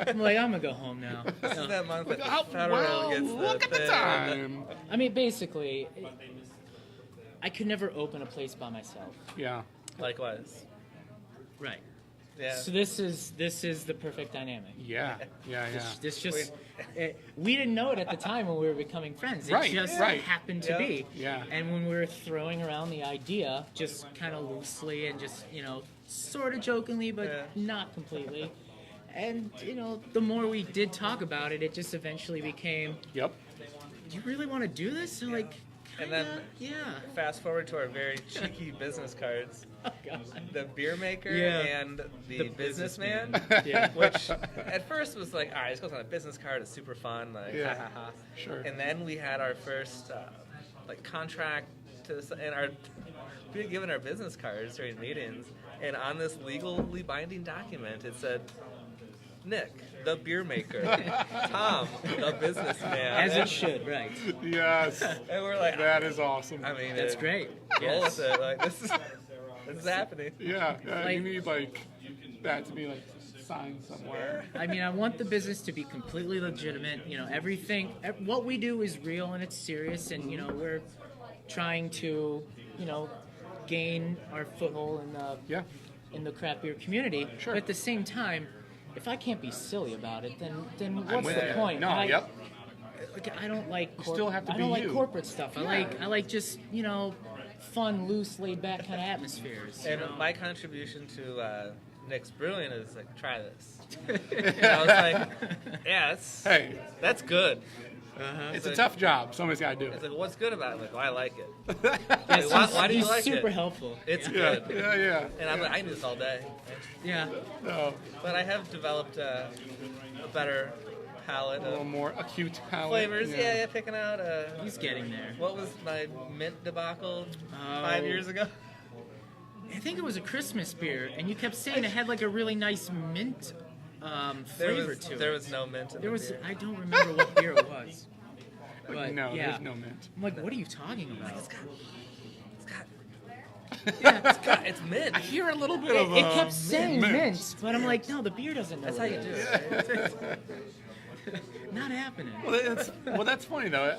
Speaker 4: I'm gonna go home now.
Speaker 3: This is that month that the
Speaker 1: Oh,
Speaker 3: federal
Speaker 1: well,
Speaker 3: gets the
Speaker 1: look at the
Speaker 3: thing.
Speaker 1: time.
Speaker 4: I mean, basically, I could never open a place by myself.
Speaker 1: Yeah.
Speaker 3: Likewise.
Speaker 4: Right.
Speaker 3: Yeah.
Speaker 4: So this is the perfect dynamic.
Speaker 1: Yeah. Yeah. Yeah.
Speaker 4: This just we didn't know it at the time when we were becoming friends. It
Speaker 1: Right,
Speaker 4: just
Speaker 1: right.
Speaker 4: happened to
Speaker 3: Yeah.
Speaker 4: be.
Speaker 1: Yeah.
Speaker 4: And when we were throwing around the idea, just kind of loosely and just sort of jokingly, but
Speaker 3: Yeah.
Speaker 4: not completely. And, you know, the more we did talk about it, it just eventually became,
Speaker 1: Yep.
Speaker 4: do you really want to do this? And like,
Speaker 3: And then
Speaker 4: yeah.
Speaker 3: fast forward to our very cheeky business cards.
Speaker 4: Oh, God.
Speaker 3: The beer maker
Speaker 4: Yeah.
Speaker 3: and the businessman,
Speaker 4: Yeah.
Speaker 3: which at first was like, all right, this goes on a business card. It's super fun, like
Speaker 1: Yeah.
Speaker 3: ha ha ha.
Speaker 1: Sure.
Speaker 3: And then we had our first like contract and we had given our business cards during meetings, and on this legally binding document it said, Nick, the beer maker, Tom, the businessman,
Speaker 4: As it should, right.
Speaker 1: Yes.
Speaker 3: and we're like,
Speaker 1: That is awesome.
Speaker 3: I mean,
Speaker 4: That's great.
Speaker 3: Roll
Speaker 4: Yes.
Speaker 3: with it. Like this is happening.
Speaker 1: Yeah.
Speaker 4: Like-
Speaker 1: You need like that to be like signed somewhere.
Speaker 4: I mean, I want the business to be completely legitimate. You know, everything, what we do is real and it's serious, and, you know, we're trying to, you know, gain our foothold
Speaker 1: Yeah.
Speaker 4: in the craft beer community.
Speaker 1: Sure.
Speaker 4: But at the same time, if I can't be silly about it, then
Speaker 1: I'm
Speaker 4: what's
Speaker 1: with
Speaker 4: the
Speaker 1: you.
Speaker 4: point?
Speaker 1: No.
Speaker 4: And
Speaker 1: Yep.
Speaker 4: I don't like.
Speaker 1: still have to
Speaker 4: I don't
Speaker 1: be
Speaker 4: like
Speaker 1: you.
Speaker 4: corporate stuff. I like just, you know, fun, loose, laid back kind of atmospheres. You
Speaker 3: And
Speaker 4: know?
Speaker 3: my contribution to Nick's brewing is like, try this. And I was like, yeah,
Speaker 1: Hey,
Speaker 3: that's good.
Speaker 1: it's a tough job. Somebody's got to do
Speaker 3: It's
Speaker 1: it.
Speaker 3: like, what's good about it? I'm like, well, I like it.
Speaker 4: Yes,
Speaker 3: why do you
Speaker 4: he's
Speaker 3: like
Speaker 4: super
Speaker 3: it?
Speaker 4: helpful.
Speaker 3: It's
Speaker 1: Yeah.
Speaker 3: good.
Speaker 1: Yeah.
Speaker 3: And I'm like, I can do this all day.
Speaker 4: Yeah.
Speaker 1: No,
Speaker 3: But I have developed a better palette
Speaker 1: a little
Speaker 3: of
Speaker 1: more acute palate.
Speaker 3: flavors. Yeah, picking out.
Speaker 4: He's getting there.
Speaker 3: What was my mint debacle
Speaker 4: Oh.
Speaker 3: 5 years ago?
Speaker 4: I think it was a Christmas beer, and you kept saying it had like a really nice mint flavor to it.
Speaker 3: There was no mint in
Speaker 4: There
Speaker 3: the
Speaker 4: was.
Speaker 3: beer.
Speaker 4: I don't remember what beer it was. But,
Speaker 1: No,
Speaker 4: yeah.
Speaker 1: there's no mint.
Speaker 4: I'm like, what are you talking about?
Speaker 3: It's mint.
Speaker 1: I hear a little bit
Speaker 4: It,
Speaker 1: of
Speaker 4: it kept saying
Speaker 1: mint.
Speaker 4: mint, but I'm like, no, the beer doesn't know.
Speaker 3: That's how
Speaker 4: what
Speaker 3: you
Speaker 4: it
Speaker 3: do
Speaker 4: is.
Speaker 3: it.
Speaker 4: Not happening.
Speaker 1: That's funny though.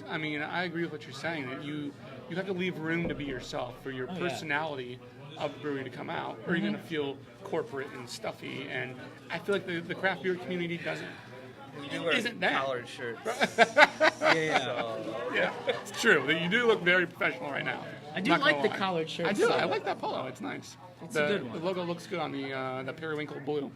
Speaker 1: I mean, I agree with what you're saying. That you have to leave room to be yourself for your
Speaker 4: Oh, yeah.
Speaker 1: personality of the brewery to come out, or you're gonna feel corporate and stuffy. And I feel like the craft beer community doesn't.
Speaker 3: We do wear
Speaker 1: Isn't that?
Speaker 3: collared shirts.
Speaker 4: Yeah.
Speaker 3: So,
Speaker 1: Yeah, it's true. You do look very professional right now.
Speaker 4: I do
Speaker 1: Not gonna
Speaker 4: like the
Speaker 1: lie.
Speaker 4: collared shirt.
Speaker 1: I do. I like that polo. It's nice.
Speaker 4: It's
Speaker 1: the,
Speaker 4: a good one.
Speaker 1: The logo looks good on the periwinkle blue.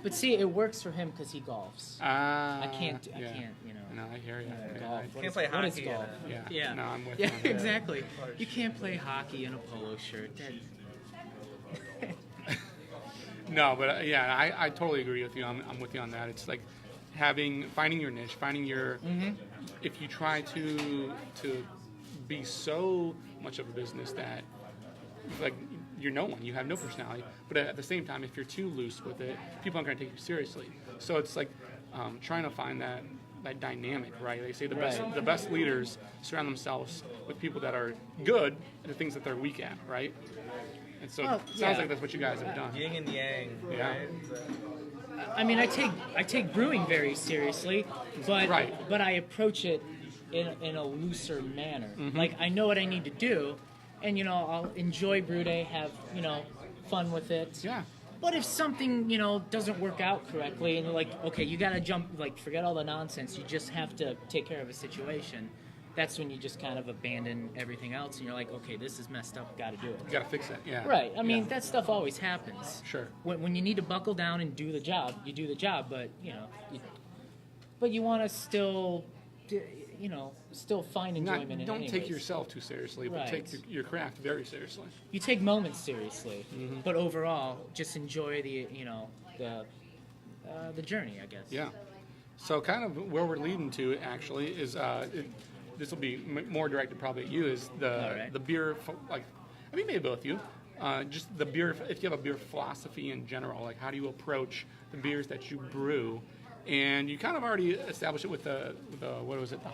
Speaker 4: But see, it works for him because he golfs. I can't, you know.
Speaker 1: No, I hear you.
Speaker 4: Golf. What
Speaker 3: Can't
Speaker 4: is-
Speaker 3: play
Speaker 4: what is
Speaker 3: hockey in
Speaker 4: golf?
Speaker 3: it.
Speaker 1: Yeah.
Speaker 4: Yeah.
Speaker 1: No, I'm with
Speaker 4: Yeah,
Speaker 1: you on that.
Speaker 4: exactly. You can't play hockey in a polo shirt.
Speaker 1: No, but I totally agree with you. I'm with you on that. It's like finding your niche, finding your. If you try to be so much of a business that, like, you're no one, you have no personality. But at the same time, if you're too loose with it, people aren't going to take you seriously. So it's like trying to find that dynamic, right? They say the best leaders surround themselves with people that are good at the things that they're weak at, right? And so it sounds like that's what you guys have done.
Speaker 3: yin and yang.
Speaker 1: Yeah.
Speaker 3: Right?
Speaker 4: I mean, I take brewing very seriously, but
Speaker 1: Right.
Speaker 4: but I approach it in a looser manner.
Speaker 1: Mm-hmm.
Speaker 4: Like, I know what I need to do, and, you know, I'll enjoy brew day, have, you know, fun with it.
Speaker 1: Yeah.
Speaker 4: But if something, you know, doesn't work out correctly, and you're like, okay, you gotta jump, like, forget all the nonsense, you just have to take care of a situation, that's when you just kind of abandon everything else, and you're like, okay, this is messed up, gotta do it.
Speaker 1: You got to fix it. Yeah.
Speaker 4: Right. I mean,
Speaker 1: Yeah.
Speaker 4: that stuff always happens.
Speaker 1: Sure.
Speaker 4: When you need to buckle down and do the job, you do the job. But you want to still, still find enjoyment in
Speaker 1: Don't
Speaker 4: it
Speaker 1: take
Speaker 4: anyways.
Speaker 1: yourself too seriously, but
Speaker 4: Right.
Speaker 1: take your craft very seriously.
Speaker 4: You take moments seriously,
Speaker 1: Mm-hmm.
Speaker 4: but overall, just enjoy the journey, I guess.
Speaker 1: Yeah. So kind of where we're leading to actually is this will be more directed probably at you is
Speaker 4: All
Speaker 1: the
Speaker 4: right.
Speaker 1: the beer I mean maybe both you just the beer if you have a beer philosophy in general, like how do you approach the beers that you brew, and you kind of already established it with the what was it, the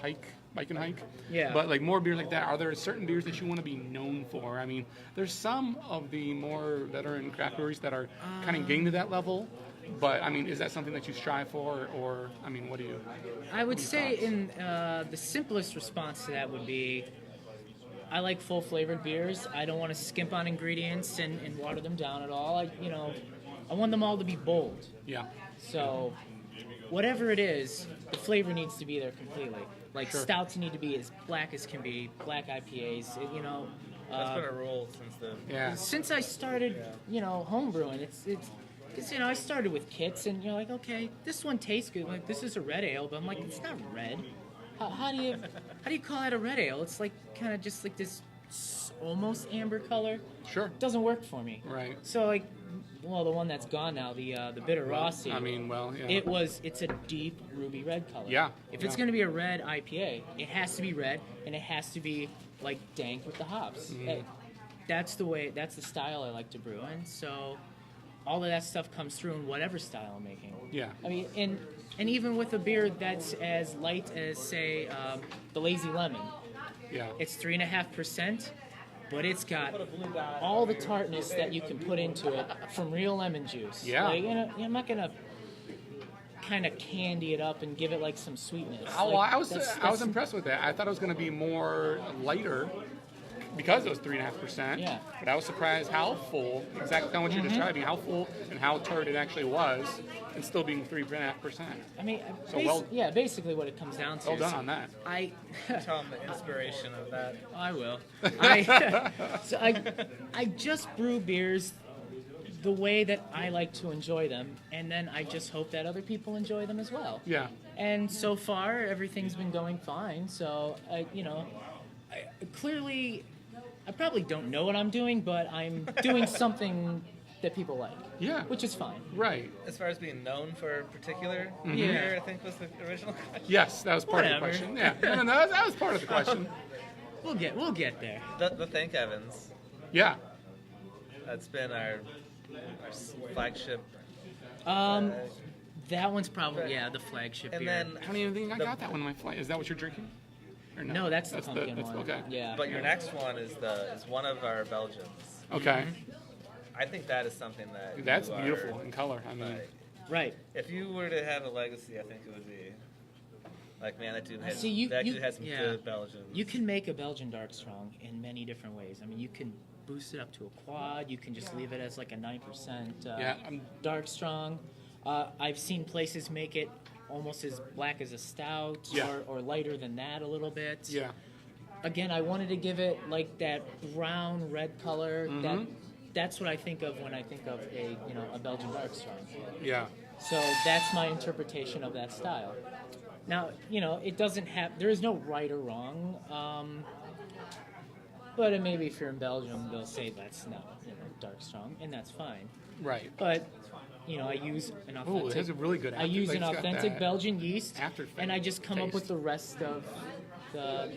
Speaker 1: bike and hike.
Speaker 4: Yeah.
Speaker 1: But like more beers like that, are there certain beers that you want to be known for? I mean, there's some of the more veteran craft breweries that are kind of getting to that level. But I mean, is that something that you strive for, or I mean, what do you?
Speaker 4: I would say in the simplest response to that would be, I like full flavored beers. I don't want to skimp on ingredients and water them down at all. I want them all to be bold.
Speaker 1: Yeah.
Speaker 4: So whatever it is, the flavor needs to be there completely. Like
Speaker 1: Sure.
Speaker 4: stouts need to be as black as can be, black IPAs,
Speaker 3: That's been a rule since the.
Speaker 1: Yeah.
Speaker 4: Since I started, home brewing, it's Because, you know, I started with kits, and you're like, okay, this one tastes good. Like, this is a red ale, but I'm like, it's not red. How do you call that a red ale? It's like kind of just like this almost amber color.
Speaker 1: Sure.
Speaker 4: Doesn't work for me.
Speaker 1: Right.
Speaker 4: So like, well, the one that's gone now, the Bitter Rossi.
Speaker 1: I mean, well, yeah.
Speaker 4: It's a deep ruby red color.
Speaker 1: Yeah.
Speaker 4: If it's going to be a red IPA, it has to be red, and it has to be like dank with the hops. That's the style I like to brew in. So all of that stuff comes through in whatever style I'm making.
Speaker 1: Yeah.
Speaker 4: I mean, and even with a beer that's as light as, say, the Lazy Lemon,
Speaker 1: Yeah.
Speaker 4: it's 3.5%, but it's got all the tartness that you can put into it from real lemon juice.
Speaker 1: Yeah.
Speaker 4: Like, I'm not gonna kind of candy it up and give it like some sweetness.
Speaker 1: Oh, well,
Speaker 4: Like,
Speaker 1: I was impressed with that. I thought it was going to be more lighter because it was 3.5%.
Speaker 4: Yeah.
Speaker 1: But I was surprised how full, exactly what you're describing, how full and how tart it actually was, and still being 3.5%.
Speaker 4: I mean,
Speaker 1: So
Speaker 4: basically what it comes down to.
Speaker 1: Well
Speaker 4: is
Speaker 1: done on that.
Speaker 3: Tell them the inspiration of that.
Speaker 4: I will. So I just brew beers the way that I like to enjoy them, and then I just hope that other people enjoy them as well.
Speaker 1: Yeah.
Speaker 4: And so far, everything's been going fine. So, clearly, I probably don't know what I'm doing, but I'm doing something that people like.
Speaker 1: Yeah.
Speaker 4: Which is fine.
Speaker 1: Right.
Speaker 3: As far as being known for a particular
Speaker 1: Mm-hmm.
Speaker 3: beer, I think was the original question.
Speaker 1: Yes, that was part
Speaker 4: Whatever.
Speaker 1: of the question. Yeah. No, that was part of the question.
Speaker 4: We'll get there.
Speaker 3: The Thank Evans.
Speaker 1: Yeah.
Speaker 3: That's been our flagship.
Speaker 4: That one's probably the flagship
Speaker 3: And
Speaker 4: beer.
Speaker 3: then,
Speaker 1: I don't even think I got that one in my flight. Is that what you're drinking? Or
Speaker 4: no, that's the pumpkin one.
Speaker 1: Okay.
Speaker 4: Yeah.
Speaker 3: but your next one is one of our Belgians.
Speaker 1: Okay.
Speaker 3: I think that is something that
Speaker 1: That's
Speaker 3: you
Speaker 1: beautiful
Speaker 3: are,
Speaker 1: in color. I mean,
Speaker 3: like,
Speaker 4: Right.
Speaker 3: if you were to have a legacy, I think it would be like, man, that dude has
Speaker 4: See,
Speaker 3: dude has some
Speaker 4: yeah.
Speaker 3: good Belgians.
Speaker 4: You can make a Belgian Dart strong in many different ways. I mean, you can boost it up to a quad. You can just leave it as like a 9% dark strong. I've seen places make it almost as black as a stout or lighter than that a little bit.
Speaker 1: yeah.
Speaker 4: Again, I wanted to give it like that brown red color. That's what I think of when I think of a Belgian Dark strong.
Speaker 1: Yeah.
Speaker 4: So that's my interpretation of that style. Now, it doesn't have, there is no right or wrong, but maybe if you're in Belgium, they'll say that's not, dark strong, and that's fine.
Speaker 1: Right.
Speaker 4: But, I use an
Speaker 1: Oh, it has a really good.
Speaker 4: I use
Speaker 1: like,
Speaker 4: an
Speaker 1: it's got
Speaker 4: authentic
Speaker 1: that
Speaker 4: Belgian yeast,
Speaker 1: after
Speaker 4: and I just come up
Speaker 1: taste.
Speaker 4: with the rest of the,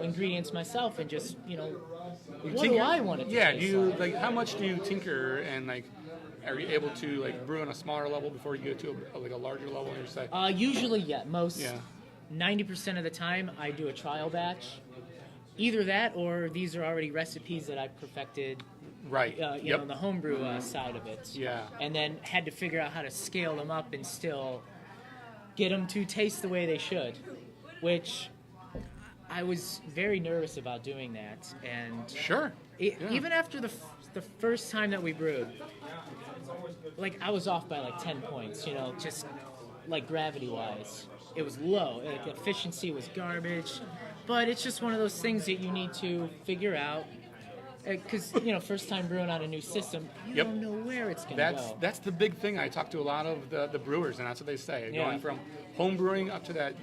Speaker 4: ingredients myself, and just, what
Speaker 1: Tinker-
Speaker 4: do I want it to
Speaker 1: Yeah.
Speaker 4: taste
Speaker 1: Do you
Speaker 4: like?
Speaker 1: how much do you tinker and like? Are you able to like brew on a smaller level before you get to a larger level? And you say,
Speaker 4: Usually, most.
Speaker 1: Yeah.
Speaker 4: 90% of the time, I do a trial batch. Either that, or these are already recipes that I perfected,
Speaker 1: right.
Speaker 4: on the homebrew side of it.
Speaker 1: Yeah.
Speaker 4: And then had to figure out how to scale them up and still get them to taste the way they should, which I was very nervous about doing that. And
Speaker 1: Sure.
Speaker 4: even after the first time that we brewed, like I was off by like 10 points, just like gravity-wise. It was low. Like efficiency was garbage, but it's just one of those things that you need to figure out. Because first time brewing on a new system, you don't know where it's going to go.
Speaker 1: That's the big thing. I talk to a lot of the brewers, and that's what they say.
Speaker 4: Yeah.
Speaker 1: Going from home brewing up to that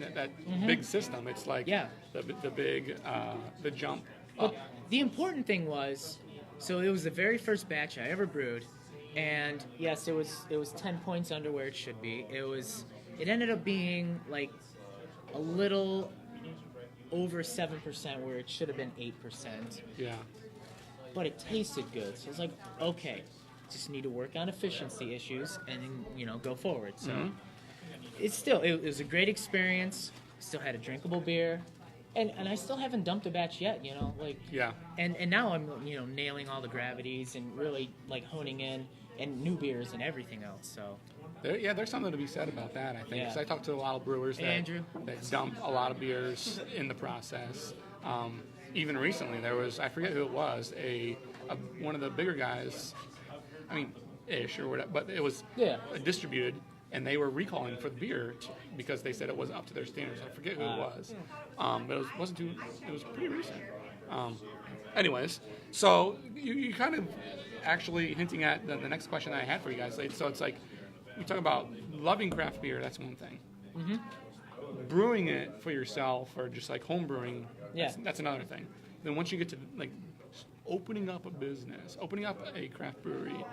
Speaker 1: big system, it's like the big the jump up.
Speaker 4: But the important thing was, so it was the very first batch I ever brewed, and yes, it was 10 points under where it should be. It ended up being like a little over 7% where it should have been 8%.
Speaker 1: Yeah.
Speaker 4: But it tasted good. So I was like, okay, just need to work on efficiency issues and then, go forward. So it was a great experience. Still had a drinkable beer. And I still haven't dumped a batch yet,
Speaker 1: Yeah.
Speaker 4: And now I'm, nailing all the gravities and really like honing in and new beers and everything else. So
Speaker 1: There's something to be said about that, I think.
Speaker 4: Yeah.
Speaker 1: 'Cause I talk to a lot of brewers that dump a lot of beers in the process. Even recently, there was, I forget who it was, one of the bigger guys, ish or whatever, but it was distributed, and they were recalling for the beer because they said it wasn't up to their standards. I forget who it was, but it was pretty recent. anyways, so you kind of actually hinting at the next question that I had for you guys. So it's like, we talk about loving craft beer, that's one thing.
Speaker 4: Mm-hmm.
Speaker 1: Brewing it for yourself or just like home brewing,
Speaker 4: Yeah.
Speaker 1: that's another thing. Then once you get to like opening up a business, opening up a craft brewery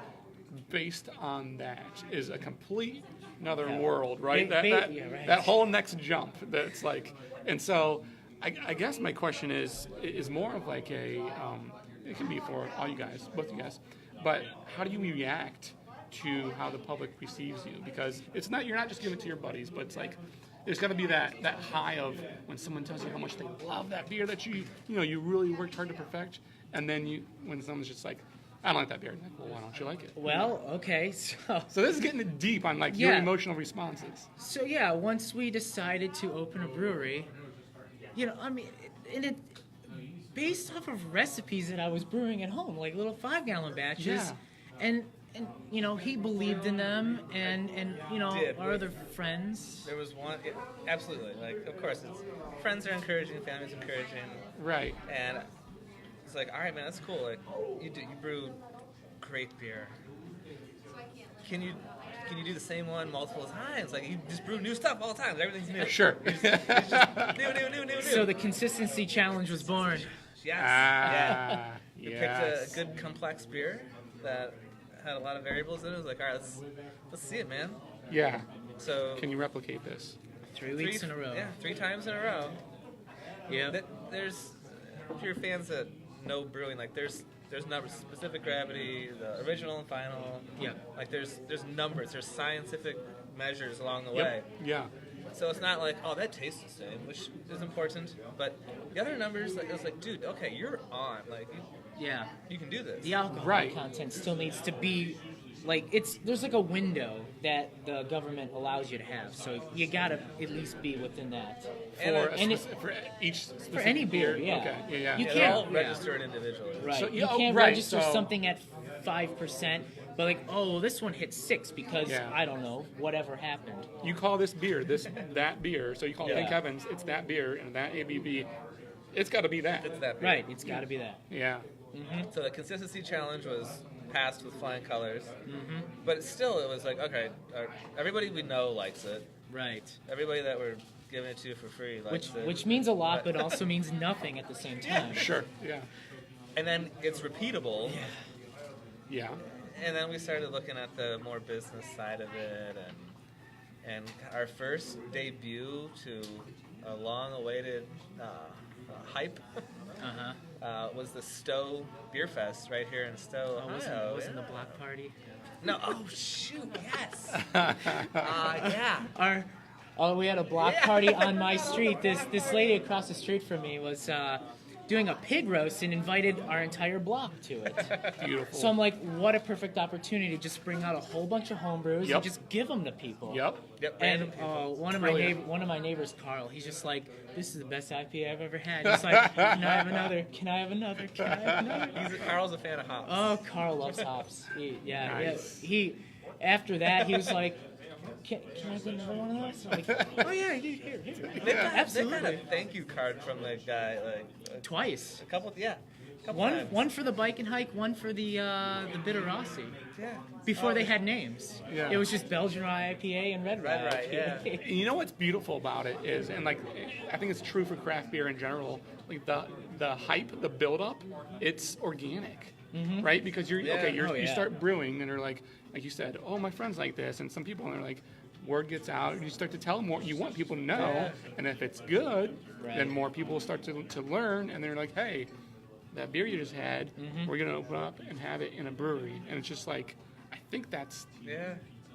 Speaker 1: based on that is a complete another world, right?
Speaker 4: Right.
Speaker 1: That whole next jump that's like, and so I guess my question is more of like a, it can be for all you guys, both you guys, but how do you react to how the public perceives you? Because it's not, you're not just giving it to your buddies, but it's like, there's got to be that high of when someone tells you how much they love that beer that you really worked hard to perfect, and then when someone's just like, I don't like that beer, like, well, why don't you like it?
Speaker 4: Well, okay, so
Speaker 1: So this is getting deep on like your emotional responses.
Speaker 4: So yeah, once we decided to open a brewery, I mean, and it based off of recipes that I was brewing at home, like little 5-gallon batches,
Speaker 1: Yeah.
Speaker 4: and he believed in them, and our other friends.
Speaker 3: There was one, absolutely, like, of course, it's friends are encouraging, family's encouraging,
Speaker 1: Right.
Speaker 3: and it's like, all right, man, that's cool. Like, you brew great beer. Can you do the same one multiple times? Like, you just brew new stuff all the time. Everything's new.
Speaker 1: Sure.
Speaker 3: It's just new.
Speaker 4: So the consistency challenge was born.
Speaker 3: Yes.
Speaker 1: Ah,
Speaker 3: You
Speaker 1: yes.
Speaker 3: picked a good complex beer that had a lot of variables in it. It was like, all right, let's see it, man.
Speaker 1: Yeah.
Speaker 3: So
Speaker 1: Can you replicate this?
Speaker 4: 3 weeks in a row.
Speaker 3: Yeah, 3 times in a row.
Speaker 4: Yeah.
Speaker 3: There's, if you're fans that know brewing, like there's numbers, specific gravity, the original and final.
Speaker 4: Yeah.
Speaker 3: Like there's numbers, there's scientific measures along the way.
Speaker 1: Yeah.
Speaker 3: So it's not like, oh, that tastes the same, which is important. But the other numbers, like, it's like, dude, okay, you're on. Like, you can do this.
Speaker 4: The alcohol
Speaker 1: Right.
Speaker 4: content still needs to be like there's like a window that the government allows you to have, so you gotta at least be within that.
Speaker 1: For each
Speaker 4: For
Speaker 1: specific
Speaker 4: any beer, yeah.
Speaker 1: Okay. Yeah.
Speaker 4: You
Speaker 3: Yeah,
Speaker 4: can't
Speaker 3: they're all
Speaker 4: yeah.
Speaker 3: registered individually.
Speaker 4: Right.
Speaker 1: So,
Speaker 4: you can't
Speaker 1: right,
Speaker 4: register
Speaker 1: so-
Speaker 4: something at 5%, but like, oh, well, this one hit 6 because
Speaker 1: Yeah.
Speaker 4: I don't know, whatever happened.
Speaker 1: You call this beer that beer. So you call it
Speaker 4: Yeah.
Speaker 1: Thank Heavens, it's that beer, and that ABV, it's got to be that.
Speaker 3: It's that beer.
Speaker 4: Right. It's got to be that.
Speaker 1: Yeah.
Speaker 3: So the consistency challenge was passed with flying colors. But it was like, okay, everybody we know likes it.
Speaker 4: Right.
Speaker 3: Everybody that we're giving it to for free likes it.
Speaker 4: Which means a lot, but also means nothing at the same time.
Speaker 1: Sure. Yeah.
Speaker 3: And then it's repeatable.
Speaker 1: Yeah.
Speaker 3: And then we started looking at the more business side of it, and our first debut to a long-awaited hype was the Stow Beerfest right here in Stow,
Speaker 4: Oh,
Speaker 3: Ohio.
Speaker 4: wasn't the block party?
Speaker 3: No, oh shoot, yes. Yeah.
Speaker 4: We had a block party on my street. This lady across the street from me was doing a pig roast and invited our entire block to it.
Speaker 1: Beautiful.
Speaker 4: So I'm like, what a perfect opportunity to just bring out a whole bunch of homebrews
Speaker 1: Yep.
Speaker 4: and just give them to people.
Speaker 1: Yep.
Speaker 3: Random
Speaker 4: And
Speaker 3: people.
Speaker 4: one of my neighbors, Carl, he's just like, this is the best IPA I've ever had. He's like, can I have another? Can I have another? Can I have another?
Speaker 3: Carl's a fan of hops.
Speaker 4: Oh, Carl loves hops.
Speaker 1: Nice.
Speaker 4: He after that he was like, can I get another one of those? I'm like, oh yeah, here.
Speaker 3: They got
Speaker 4: Absolutely.
Speaker 3: a thank you card from the guy, like
Speaker 4: Twice.
Speaker 3: a couple
Speaker 4: One
Speaker 3: times.
Speaker 4: one for the bike and hike, one for the Bitter Rossi.
Speaker 3: Yeah.
Speaker 4: Before they had names.
Speaker 1: Yeah.
Speaker 4: It was just Belgian Rye IPA and Red Rye.
Speaker 3: Red Rye,
Speaker 4: IPA.
Speaker 1: And you know what's beautiful about it is, and like, I think it's true for craft beer in general. Like the hype, the build up, it's organic, right? Because you start brewing, and they're like you said, oh, my friends like this, and some people are like, word gets out, and you start to tell them more. You want people to know, and if it's good, then more people will start to learn, and they're like, hey, that beer you just had, we're gonna open up and have it in a brewery, and it's just like, I think that's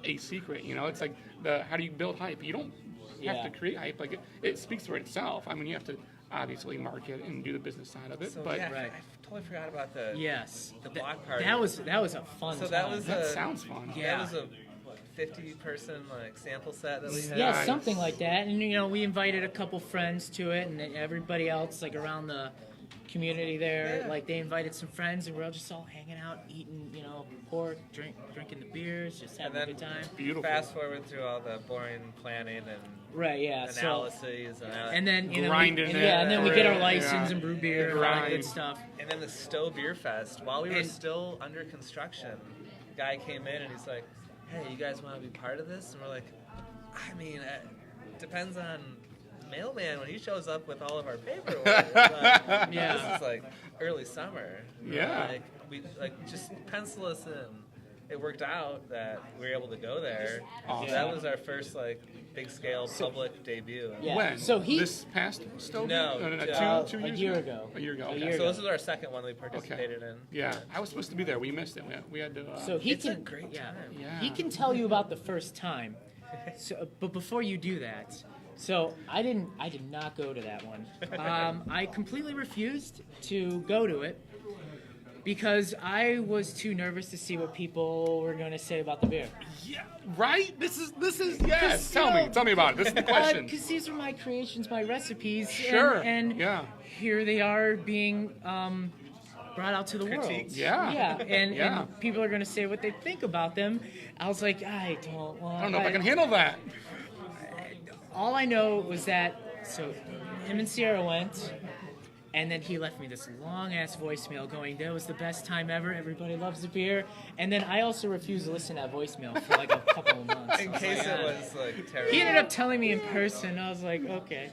Speaker 1: a secret. It's like how do you build hype? You don't have to create hype. Like it speaks for itself. I mean, you have to obviously market and do the business side of it,
Speaker 3: So,
Speaker 1: but
Speaker 3: I totally forgot about the
Speaker 4: Yes.
Speaker 3: the block party.
Speaker 4: That was a fun
Speaker 3: So
Speaker 4: time.
Speaker 3: that was
Speaker 1: that sounds fun.
Speaker 3: That was a 50-person like sample set that we had.
Speaker 4: Yeah,
Speaker 1: Nice.
Speaker 4: something like that. And we invited a couple friends to it, and then everybody else like around the community there.
Speaker 3: Yeah.
Speaker 4: Like they invited some friends, and we're all just all hanging out, eating, you know, pork, drinking the beers, just having a good time.
Speaker 1: Beautiful.
Speaker 3: Fast forward through all the boring planning and
Speaker 4: Right, yeah.
Speaker 3: analyses
Speaker 4: And then you know,
Speaker 1: Grinding it.
Speaker 4: and then we get our
Speaker 1: Yeah.
Speaker 4: license and brew beer and all that
Speaker 1: Grind.
Speaker 4: good stuff.
Speaker 3: and then the Stow Beerfest. While we were
Speaker 4: And-
Speaker 3: still under construction, a guy came in and he's like, "Hey, you guys want to be part of this?" And we're like, "I mean, it depends on mailman when he shows up with all of our paperwork." But
Speaker 4: Yeah.
Speaker 3: this is like early summer.
Speaker 1: Yeah.
Speaker 3: Like we just pencil us in. It worked out that we were able to go there.
Speaker 1: Awesome.
Speaker 3: That was our first like big scale public debut.
Speaker 4: Yeah.
Speaker 1: When?
Speaker 4: So he-
Speaker 1: This past Stow?
Speaker 3: No,
Speaker 1: two
Speaker 4: a
Speaker 1: years
Speaker 4: year
Speaker 1: ago.
Speaker 4: ago.
Speaker 1: A year ago.
Speaker 4: A
Speaker 1: Okay.
Speaker 4: year
Speaker 3: So
Speaker 4: ago.
Speaker 3: this is our second one we participated in.
Speaker 1: Yeah, I was supposed to be there. We missed it. We had to.
Speaker 4: So he
Speaker 3: It's a
Speaker 4: can,
Speaker 3: great
Speaker 4: yeah,
Speaker 3: time.
Speaker 1: Yeah.
Speaker 4: he can tell you about the first time. So, but before you do that, so I did not go to that one. I completely refused to go to it because I was too nervous to see what people were going to say about the beer.
Speaker 1: yeah, right. This is yes.
Speaker 4: you know-
Speaker 1: Tell me about it. This is the question.
Speaker 4: Because these are my creations, my recipes,
Speaker 1: Sure,
Speaker 4: and
Speaker 1: yeah.
Speaker 4: here they are being brought out to the world.
Speaker 3: Critiqued.
Speaker 1: Yeah.
Speaker 4: Yeah, and,
Speaker 1: Yeah.
Speaker 4: and people are going to say what they think about them. I was like, I don't want.
Speaker 1: I don't know if I can handle that.
Speaker 4: All I know was that, so him and Sierra went, and then he left me this long-ass voicemail going, that was the best time ever, everybody loves the beer. And then I also refused to listen to that voicemail for like a couple of months.
Speaker 3: In
Speaker 4: I was
Speaker 3: case
Speaker 4: like,
Speaker 3: it
Speaker 4: "Ah."
Speaker 3: was like terrible.
Speaker 4: He ended up telling me in person. I was like, okay,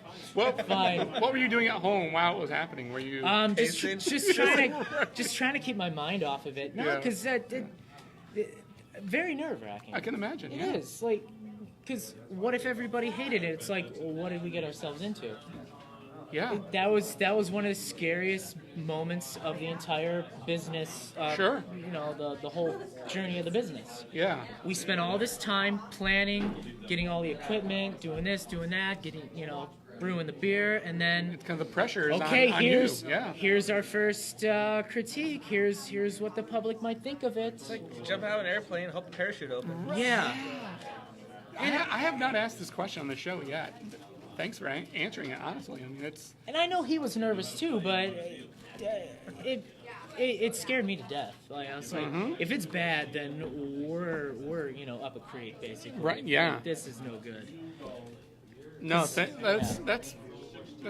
Speaker 4: fine.
Speaker 1: What were you doing at home while it was happening? Were you?
Speaker 3: Pacing.
Speaker 4: Just trying to keep my mind off of it. No,
Speaker 1: Yeah.
Speaker 4: because very nerve-wracking.
Speaker 1: I can imagine.
Speaker 4: It
Speaker 1: yeah.
Speaker 4: is like, because what if everybody hated it? It's like, well, what did we get ourselves into?
Speaker 1: Yeah.
Speaker 4: That was one of the scariest moments of the entire business.
Speaker 1: Sure.
Speaker 4: You know, the whole journey of the business.
Speaker 1: Yeah.
Speaker 4: We spent all this time planning, getting all the equipment, doing this, doing that, getting, you know, brewing the beer, and then
Speaker 1: It's kind of the pressure is
Speaker 4: okay,
Speaker 1: on
Speaker 4: here's
Speaker 1: you. Yeah.
Speaker 4: here's our first critique. Here's what the public might think of it.
Speaker 3: Jump out of an airplane, hope the parachute opens.
Speaker 4: Yeah.
Speaker 1: I have not asked this question on the show yet. Thanks for answering it. Honestly, I mean, it's
Speaker 4: And I know he was nervous too, but it scared me to death. Like I was like, if it's bad, then we're you know up a creek basically.
Speaker 1: Right, yeah.
Speaker 4: Like, this is no good.
Speaker 1: no. That's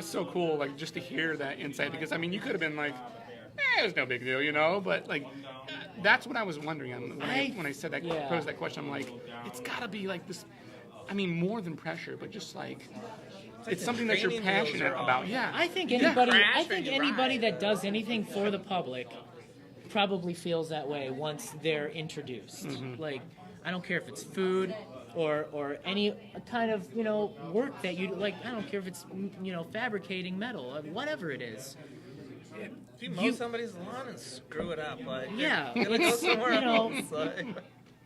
Speaker 1: so cool. Like just to hear that insight, because I mean, you could have been like, it's no big deal, you know. But like, that's what I was wondering when I said that,
Speaker 4: Yeah.
Speaker 1: posed that question. I'm like, it's got to be like this. I mean, more than pressure, but just like. It's something that you're
Speaker 3: training wheels
Speaker 1: passionate
Speaker 3: are off.
Speaker 1: about. Yeah.
Speaker 4: I think
Speaker 1: Yeah.
Speaker 4: anybody that does anything for the public probably feels that way once they're introduced. Like I don't care if it's food or any kind of, you know, work that you like. I don't care if it's, you know, fabricating metal or whatever it is.
Speaker 3: If you mow somebody's lawn and screw it up, like
Speaker 4: Yeah,
Speaker 3: you're gonna go
Speaker 4: it's,
Speaker 3: somewhere
Speaker 4: you know,
Speaker 3: else. Like,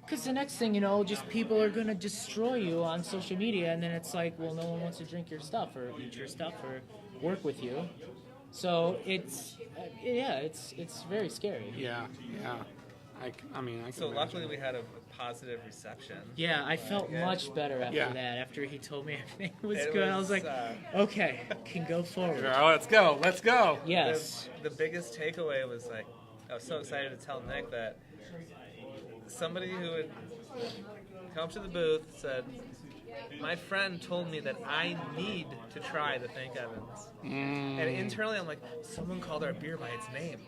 Speaker 4: because the next thing you know, just people are gonna destroy you on social media, and then it's like, well, no one wants to drink your stuff or eat your stuff or work with you. So it's it's very scary.
Speaker 1: Yeah. I mean, I can
Speaker 3: so
Speaker 1: imagine.
Speaker 3: luckily we had a positive reception.
Speaker 4: Yeah, I felt
Speaker 3: Yeah.
Speaker 4: much better after
Speaker 1: Yeah.
Speaker 4: that. After he told me everything was
Speaker 3: It
Speaker 4: good, I was
Speaker 3: was,
Speaker 4: like, okay, can go forward.
Speaker 1: Oh, let's go. Let's go.
Speaker 4: Yes.
Speaker 3: The biggest takeaway was like, I was so excited to tell Nick that somebody who had come up to the booth said, my friend told me that I need to try the Thank Evans. And internally I'm like, someone called our beer by its name.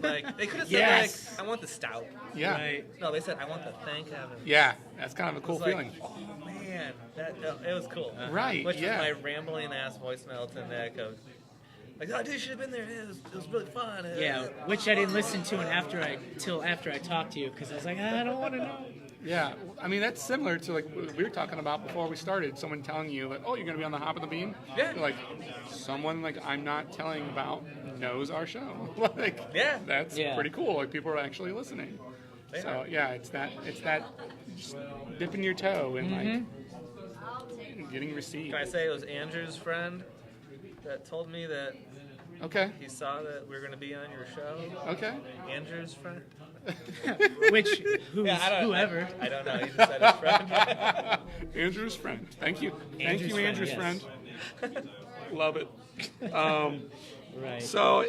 Speaker 3: Like, they could have said,
Speaker 4: Yes.
Speaker 3: like, I want the stout.
Speaker 1: Yeah.
Speaker 4: Right.
Speaker 3: No, they said, I want the Thank Evans.
Speaker 1: Yeah. That's kind of a cool
Speaker 3: It's like,
Speaker 1: feeling.
Speaker 3: oh man, it was cool.
Speaker 1: Right,
Speaker 3: Which
Speaker 1: yeah.
Speaker 3: was my rambling ass voicemail to Nick of, like, oh, dude, you should have been there. It was really fun.
Speaker 4: Yeah, which I didn't listen to till after I talked to you because I was like, I don't want to know.
Speaker 1: Yeah, I mean that's similar to like what we were talking about before we started. Someone telling you like, "Oh, you're going to be on the Hop of the Bean."
Speaker 3: Yeah.
Speaker 1: You're like someone like I'm not telling about knows our show. Like,
Speaker 3: Yeah.
Speaker 1: that's
Speaker 4: Yeah.
Speaker 1: pretty cool. Like people are actually listening.
Speaker 3: They
Speaker 1: So
Speaker 3: are.
Speaker 1: yeah, it's that just dipping your toe and like getting received.
Speaker 3: Can I say it was Andrew's friend that told me that
Speaker 1: Okay.
Speaker 3: he saw that we were going to be on your show?
Speaker 1: Okay.
Speaker 3: Andrew's friend?
Speaker 4: Which whoever.
Speaker 3: I don't know. He just said his friend.
Speaker 1: Andrew's friend. Thank you. Thank
Speaker 4: Andrew's
Speaker 1: you,
Speaker 4: friend,
Speaker 1: Andrew's
Speaker 4: yes.
Speaker 1: friend. Love it.
Speaker 4: Right.
Speaker 1: So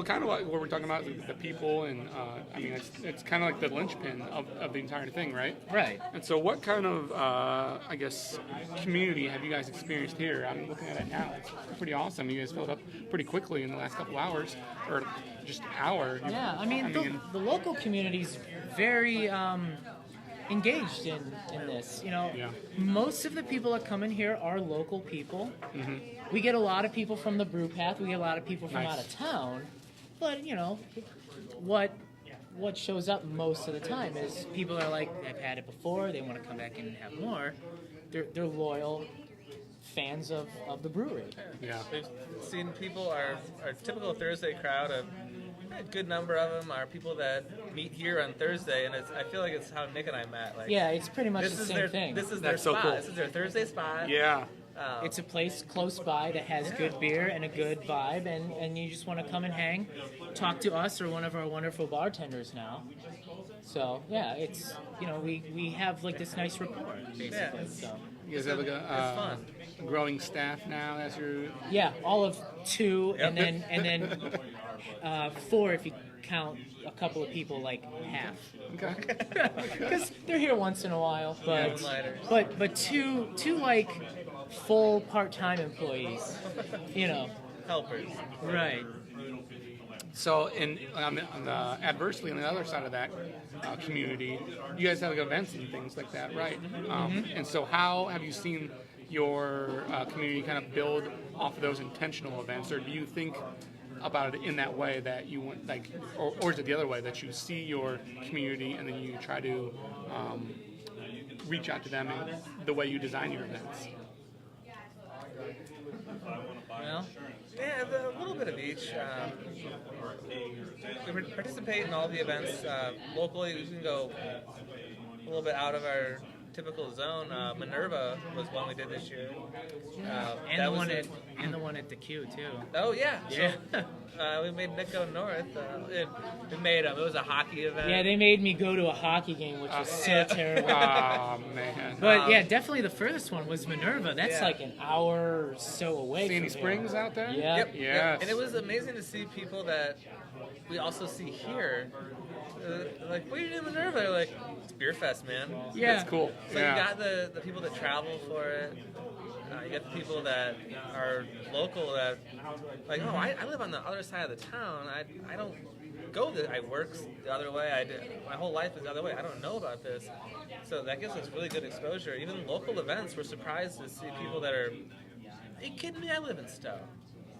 Speaker 1: kind of like what we're talking about, the people, and I mean, it's kind of like the linchpin of the entire thing, right?
Speaker 4: Right.
Speaker 1: And so what kind of, I guess, community have you guys experienced here? I'm looking at it now. It's pretty awesome. You guys filled up pretty quickly in the last couple hours, or just hour.
Speaker 4: Yeah, I mean, the local community's very engaged in this. You know,
Speaker 1: Yeah.
Speaker 4: most of the people that come in here are local people.
Speaker 1: Mm-hmm.
Speaker 4: We get a lot of people from the brew path. We get a lot of people from
Speaker 1: Nice.
Speaker 4: out of town. But, you know, what shows up most of the time is people are like, I've had it before. They want to come back in and have more. They're loyal fans of the brewery.
Speaker 1: Yeah.
Speaker 3: We've seen people, our typical Thursday crowd, a good number of them are people that meet here on Thursday, and I feel like it's how Nick and I met. Like,
Speaker 4: Yeah, it's pretty much
Speaker 3: this
Speaker 4: the
Speaker 3: is
Speaker 4: same
Speaker 3: their
Speaker 4: thing.
Speaker 3: this is their
Speaker 1: That's so
Speaker 3: spot.
Speaker 1: cool.
Speaker 3: This is their Thursday spot.
Speaker 1: Yeah.
Speaker 4: It's a place close by that has good beer and a good vibe, and you just want to come and hang, talk to us or one of our wonderful bartenders now. So yeah, it's, you know, we have like this nice rapport basically.
Speaker 3: it's-
Speaker 4: So
Speaker 1: You guys have like
Speaker 3: It's fun.
Speaker 1: growing staff now as you're.
Speaker 4: yeah, all of 2,
Speaker 3: Yep.
Speaker 4: and then 4 if you count a couple of people like half,
Speaker 1: Okay.
Speaker 4: because they're here once in a while. But
Speaker 3: Moonlighters.
Speaker 4: but two like full part-time employees, you know.
Speaker 3: Helpers.
Speaker 4: Right.
Speaker 1: So, on the adversely, on the other side of that community, you guys have like events and things like that, right? And so, how have you seen your community kind of build off of those intentional events, or do you think about it in that way that you want, like, or is it the other way that you see your community and then you try to reach out to them in the way you design your events?
Speaker 3: Well, yeah, a little bit of each. We participate in all the events locally. We can go a little bit out of our typical zone. Minerva was one we did this year.
Speaker 4: And
Speaker 3: that
Speaker 4: the
Speaker 3: was
Speaker 4: one
Speaker 3: it.
Speaker 4: the one at the Q too.
Speaker 3: Oh yeah.
Speaker 4: Yeah.
Speaker 3: So, we made Nick go north. We made him. It was a hockey event.
Speaker 4: Yeah, they made me go to a hockey game, which was so
Speaker 3: yeah.
Speaker 4: terrible.
Speaker 1: Oh man.
Speaker 4: But yeah, definitely the furthest one was Minerva. That's
Speaker 3: Yeah.
Speaker 4: like an hour or so away.
Speaker 1: Sandy
Speaker 4: from
Speaker 1: Springs
Speaker 4: here.
Speaker 1: out there?
Speaker 4: Yeah.
Speaker 3: Yep.
Speaker 1: Yes.
Speaker 3: And it was amazing to see people that we also see here. Like, what are you doing in Minerva? They're like, it's Beerfest, man.
Speaker 4: Yeah.
Speaker 1: That's cool.
Speaker 3: So
Speaker 1: Yeah.
Speaker 3: you got the people that travel for it. You get the people that are local that, like, oh, I live on the other side of the town. I don't go there. I work the other way. My whole life is the other way. I don't know about this. So that gives us really good exposure. Even local events, we're surprised to see people that are, are you kidding me? I live in Stow.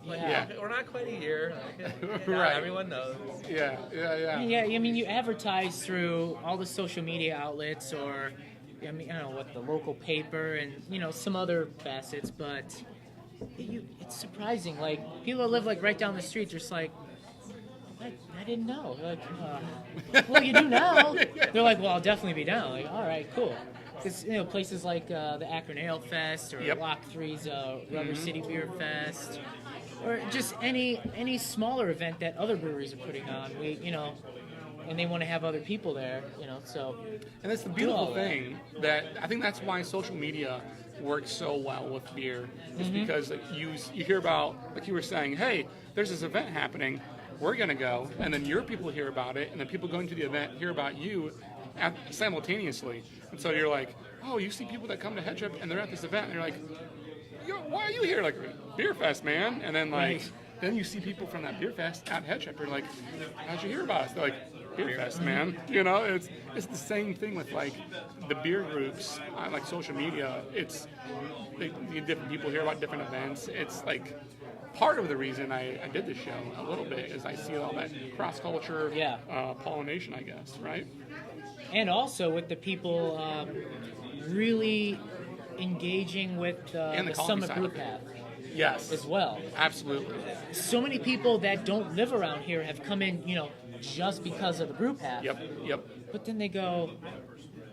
Speaker 3: Like,
Speaker 4: Yeah.
Speaker 3: We're not quite a year. Like,
Speaker 1: Right.
Speaker 3: Everyone knows.
Speaker 1: Yeah.
Speaker 4: Yeah, I mean, you advertise through all the social media outlets, or I mean, I don't know what, the local paper, and you know, some other facets, but it's surprising. Like, people that live like right down the street, just like, I didn't know. They're like, well, you do now. They're like, well, I'll definitely be down. Like, all right, cool. Because, you know, places like the Akron Ale Fest, or
Speaker 1: Yep.
Speaker 4: Lock 3's Rubber City Beer Fest, or just any smaller event that other breweries are putting on. We, you know, and they want to have other people there, you know, so.
Speaker 1: And that's the beautiful thing, that I think that's why social media works so well with beer, is because like, you hear about, like you were saying, hey, there's this event happening, we're going to go, and then your people hear about it, and then people going to the event hear about you simultaneously. And so you're like, oh, you see people that come to Headtrip and they're at this event, and you're like, yo, why are you here? Like, Beerfest, man. And then like, then you see people from that Beerfest at Headtrip, you're like, how'd you hear about us? They're like, Beerfest, man. You know, it's the same thing with like the beer groups on like social media. It's different people hear about different events. It's like part of the reason I did this show a little bit is I see all that cross culture pollination, I guess, right?
Speaker 4: And also with the people really engaging with
Speaker 1: And the
Speaker 4: the
Speaker 1: coffee
Speaker 4: Summit
Speaker 1: side
Speaker 4: Brew
Speaker 1: of it.
Speaker 4: Path
Speaker 1: Yes,
Speaker 4: as well.
Speaker 1: absolutely.
Speaker 4: So many people that don't live around here have come in, you know, just because of the Brew Path.
Speaker 1: Yep.
Speaker 4: But then they go,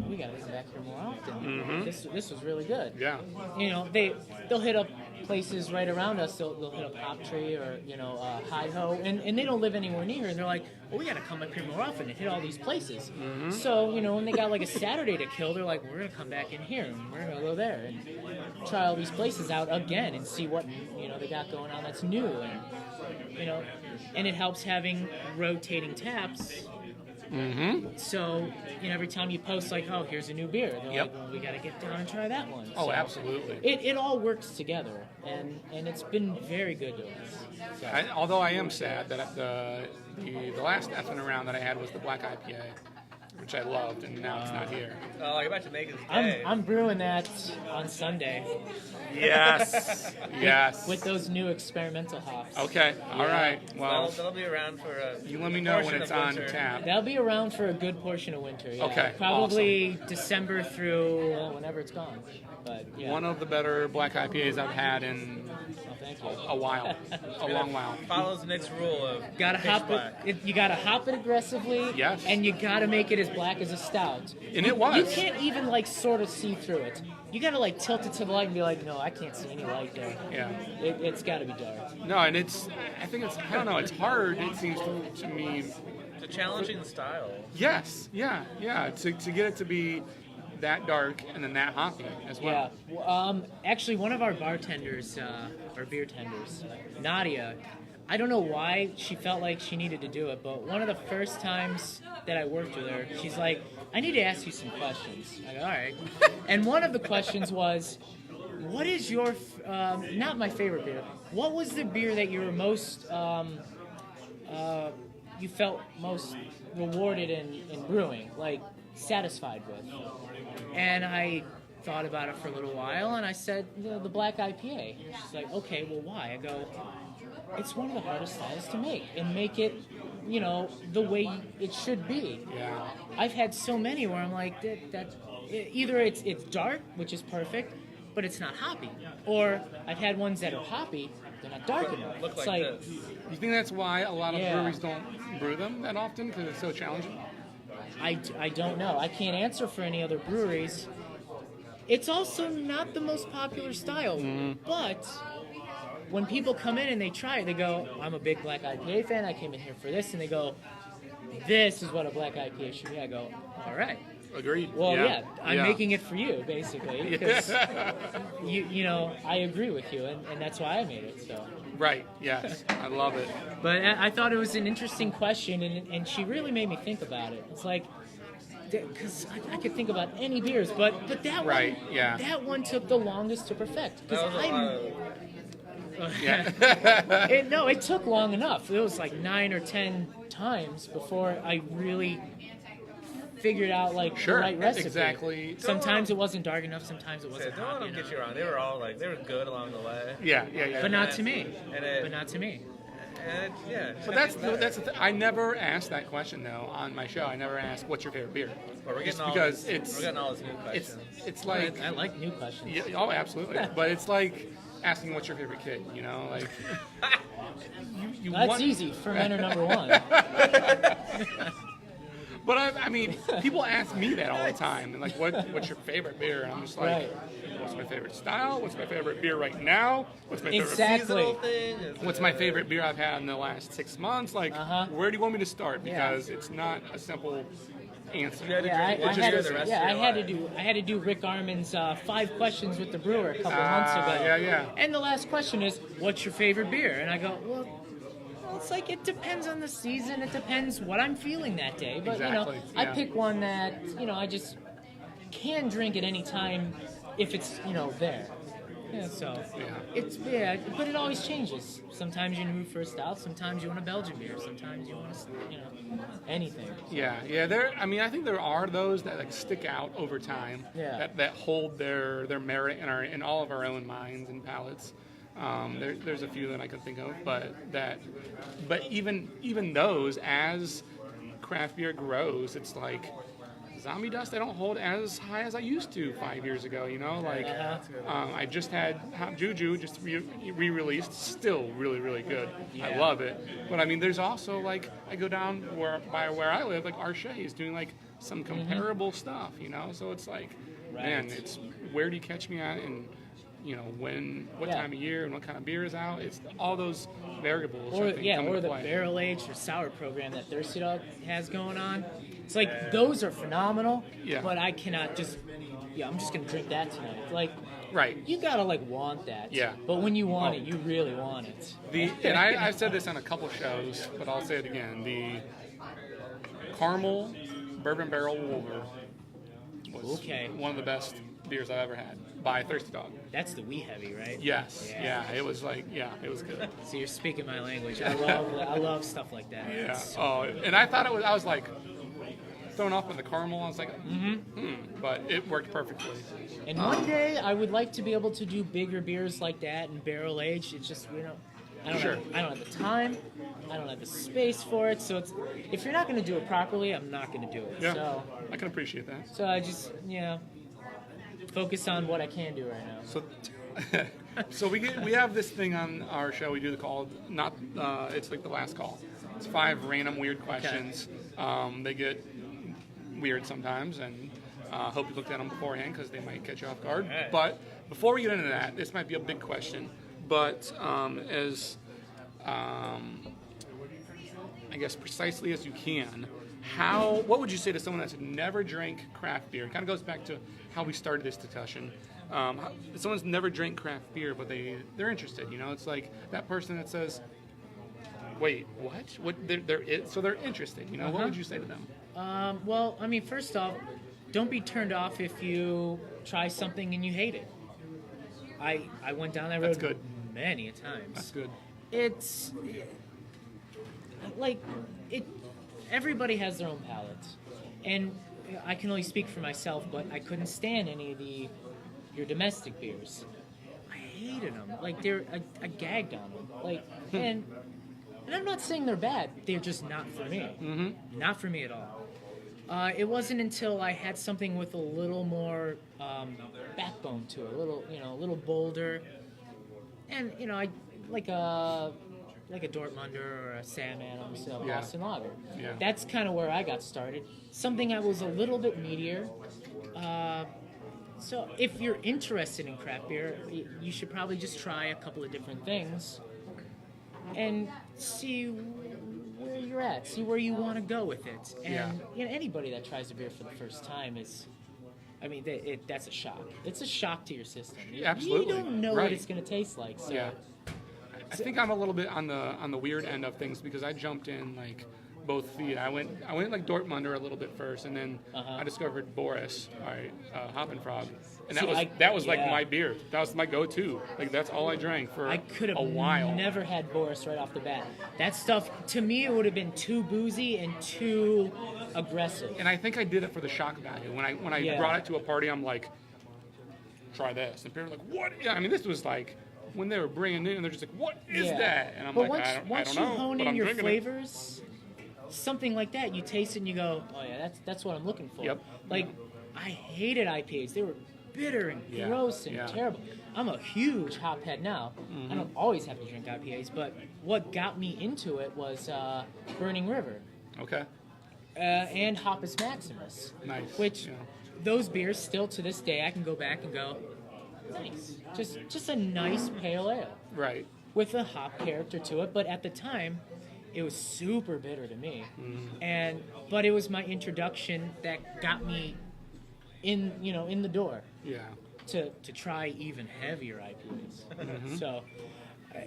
Speaker 4: we gotta come back here more often. This was really good.
Speaker 1: Yeah.
Speaker 4: You know, they'll hit up places right around us. They'll hit up Hop Tree or, you know, Hi Ho, and they don't live anywhere near, and they're like, well, we gotta come up here more often and hit all these places. So, you know, when they got like a Saturday to kill, they're like, we're gonna come back in here and we're gonna go there. And try all these places out again and see what they got going on that's new, and and it helps having rotating taps.
Speaker 1: Mm-hmm.
Speaker 4: So every time you post like, oh, here's a new beer, they're like, well, we got to get down and try that one.
Speaker 1: Oh,
Speaker 4: so
Speaker 1: absolutely.
Speaker 4: It all works together, and it's been very good to us. So.
Speaker 1: Although I am sad that the last effing around that I had was the black IPA, which I loved, and now it's not here.
Speaker 3: Oh, you're about to make it today.
Speaker 4: I'm brewing that on Sunday.
Speaker 1: Yes. Yes.
Speaker 4: With those new experimental hops.
Speaker 1: Okay. All right. Well,
Speaker 3: that'll be around for
Speaker 1: you let me know when it's on tap.
Speaker 4: That'll be around for a good portion of winter. Yeah.
Speaker 1: Okay.
Speaker 4: Probably awesome. December through whenever it's gone. But yeah.
Speaker 1: One of the better black IPAs I've had in a while, a long while.
Speaker 3: Follows Nick's rule of
Speaker 4: gotta hop it. You gotta hop it aggressively.
Speaker 1: Yes.
Speaker 4: And you gotta make it as black as a stout.
Speaker 1: And it was.
Speaker 4: You can't even sort of see through it. You gotta tilt it to the light and be like, no, I can't see any light there.
Speaker 1: Yeah.
Speaker 4: It's gotta be dark.
Speaker 1: No, and I think it's, I don't know, it's hard, it seems to me.
Speaker 3: It's a challenging style.
Speaker 1: Yes, yeah. To get it to be that dark and then that hoppy as well.
Speaker 4: Yeah. Actually, one of our bartenders, or beer tenders, Nadia, I don't know why she felt like she needed to do it, but one of the first times that I worked with her, she's like, I need to ask you some questions. I go, all right. And one of the questions was, what is your, not my favorite beer, what was the beer that you were most, you felt most rewarded in brewing, satisfied with? And I thought about it for a little while, and I said, the black IPA. She's like, okay, well, why? I go, it's one of the hardest styles to make, and make it, the way it should be.
Speaker 1: Yeah.
Speaker 4: I've had so many where I'm like, either it's dark, which is perfect, but it's not hoppy, or I've had ones that are hoppy, they're not dark enough.
Speaker 3: Look
Speaker 4: it's
Speaker 3: like this.
Speaker 1: You think that's why a lot of breweries don't brew them that often, because it's so challenging?
Speaker 4: I don't know. I can't answer for any other breweries. It's also not the most popular style, but when people come in and they try it, they go, I'm a big black IPA fan, I came in here for this, and they go, this is what a black IPA should be. I go, all right.
Speaker 1: Agreed.
Speaker 4: Well, yeah, I'm making it for you, basically, because I agree with you, and that's why I made it. So.
Speaker 1: Right. Yes, I love it.
Speaker 4: But I thought it was an interesting question, and she really made me think about it. It's like, because I could think about any beers, but that
Speaker 1: right,
Speaker 4: one,
Speaker 1: yeah.
Speaker 4: that one took the longest to perfect. Because
Speaker 1: yeah.
Speaker 4: it took long enough. It was 9 or 10 times before I really figured out the right recipe.
Speaker 1: Exactly.
Speaker 4: Sometimes it wasn't dark enough. Sometimes it wasn't
Speaker 3: Don't
Speaker 4: hot.
Speaker 3: let them get you wrong. They were all they were good along the way.
Speaker 1: Yeah.
Speaker 4: But not to me.
Speaker 3: But
Speaker 4: not to me.
Speaker 3: And
Speaker 1: but that's the I never asked that question though on my show. I never asked what's your favorite beer.
Speaker 3: Well, we're getting all these new questions.
Speaker 1: It's like
Speaker 4: I like new questions.
Speaker 1: Yeah, oh, absolutely. But it's like asking what's your favorite kid.
Speaker 4: That's easy. Fermenter number one.
Speaker 1: But I mean, people ask me that all the time. And what's your favorite beer? And I'm just like, what's my favorite style? What's my favorite beer right now? What's my favorite
Speaker 3: seasonal thing?
Speaker 1: What's my favorite beer I've had in the last 6 months? Where do you want me to start? Because it's not a simple answer.
Speaker 4: I had to do Rick Arman's 5 questions with the brewer a couple months ago.
Speaker 1: Yeah.
Speaker 4: And the last question is, what's your favorite beer? And I go, well, it's it depends on the season. It depends what I'm feeling that day. But
Speaker 1: exactly.
Speaker 4: I pick one that I just can drink at any time if it's there. Yeah, so it's but it always changes. Sometimes you're in the mood for a stout. Sometimes you want a Belgian beer. Sometimes you want anything. So.
Speaker 1: Yeah. I think there are those that stick out over time.
Speaker 4: Yeah.
Speaker 1: That hold their merit in all of our own minds and palates. There's a few that I can think of, but even those, as craft beer grows, it's like Zombie Dust I don't hold as high as I used to 5 years ago. I just had Hop Juju just re-released, still really really good. Yeah. I love it. But I mean, there's also I go down where I live, Arche is doing some comparable stuff. So it's man, it's where do you catch me at and what time of year and what kind of beer is out. It's all those variables.
Speaker 4: Or
Speaker 1: the
Speaker 4: barrel aged or sour program that Thirsty Dog has going on. It's those are phenomenal.
Speaker 1: Yeah.
Speaker 4: But I cannot just yeah, I'm just gonna drink that tonight. Like,
Speaker 1: Right.
Speaker 4: you gotta like want that.
Speaker 1: Yeah.
Speaker 4: But when you want it, you really want it.
Speaker 1: And I've said this on a couple shows, but I'll say it again. The caramel bourbon barrel Wolver was one of the best beers I've ever had by Thirsty Dog.
Speaker 4: That's the wee heavy, right?
Speaker 1: Yes. Yeah. It was like, it was good.
Speaker 4: So you're speaking my language. I love stuff like that.
Speaker 1: Yeah. Oh, and I thought I was like thrown off with the caramel. I was like, but it worked perfectly.
Speaker 4: And one day I would like to be able to do bigger beers like that and barrel aged. It's just I don't have the time. I don't have the space for it. So if you're not going to do it properly, I'm not going to do it.
Speaker 1: Yeah.
Speaker 4: So
Speaker 1: I can appreciate that.
Speaker 4: So I just focus on what I can do right now.
Speaker 1: So. So we have this thing on our show. We do the call. It's like the last call. It's 5 random weird questions. Okay. They get weird sometimes, and hope you looked at them beforehand because they might catch you off guard. Right. But before we get into that, this might be a big question. But I guess precisely as you can, what would you say to someone that's never drank craft beer? It kind of goes back to how we started this discussion. Someone's never drank craft beer, but they're interested. It's like that person that says, "Wait, what? What? So they're interested. What would you say to them?"
Speaker 4: Well, I mean, first off, don't be turned off if you try something and you hate it. I went down that road many a times.
Speaker 1: That's good.
Speaker 4: It's like everybody has their own palate, and I can only speak for myself, but I couldn't stand any of your domestic beers. I hated them. Like I gagged on them. Like and I'm not saying they're bad. They're just not for me. Mm-hmm. Not for me at all. It wasn't until I had something with a little more backbone to it, a little bolder, and I like a Dortmunder or a Sam Adams Boston Lager. Yeah. That's kind of where I got started. Something that was a little bit meatier. So if you're interested in craft beer, you should probably just try a couple of different things and see where you're at, see where you want to go with it. And anybody that tries a beer for the first time that's a shock. It's a shock to your system.
Speaker 1: Absolutely.
Speaker 4: You don't know what it's going to taste like. So.
Speaker 1: Yeah. I think I'm a little bit on the weird end of things because I jumped in like both feet. I went like Dortmunder a little bit first, and then I discovered Boris, Hoppenfrog, and that was like my beer. That was my go-to. Like that's all I drank for
Speaker 4: I could have
Speaker 1: a while.
Speaker 4: Never had Boris right off the bat. That stuff to me it would have been too boozy and too aggressive.
Speaker 1: And I think I did it for the shock value. When I brought it to a party, I'm like, try this, and people were like, what? Yeah, I mean this was like. When they were bringing it in, they're just like, "What is that?" And I'm like, "I don't know."
Speaker 4: Once you hone in your flavors, something like that, you taste it and you go, "Oh yeah, that's what I'm looking for."
Speaker 1: Yep.
Speaker 4: Like, I hated IPAs; they were bitter and gross and terrible. I'm a huge hop head now. I don't always have to drink IPAs, but what got me into it was Burning River.
Speaker 1: Okay.
Speaker 4: And Hoppus Maximus.
Speaker 1: Nice.
Speaker 4: Which those beers still to this day I can go back and go. Nice. Just a nice pale ale.
Speaker 1: Right.
Speaker 4: With a hop character to it, but at the time, it was super bitter to me. But it was my introduction that got me in the door.
Speaker 1: Yeah.
Speaker 4: To try even heavier IPAs. So, I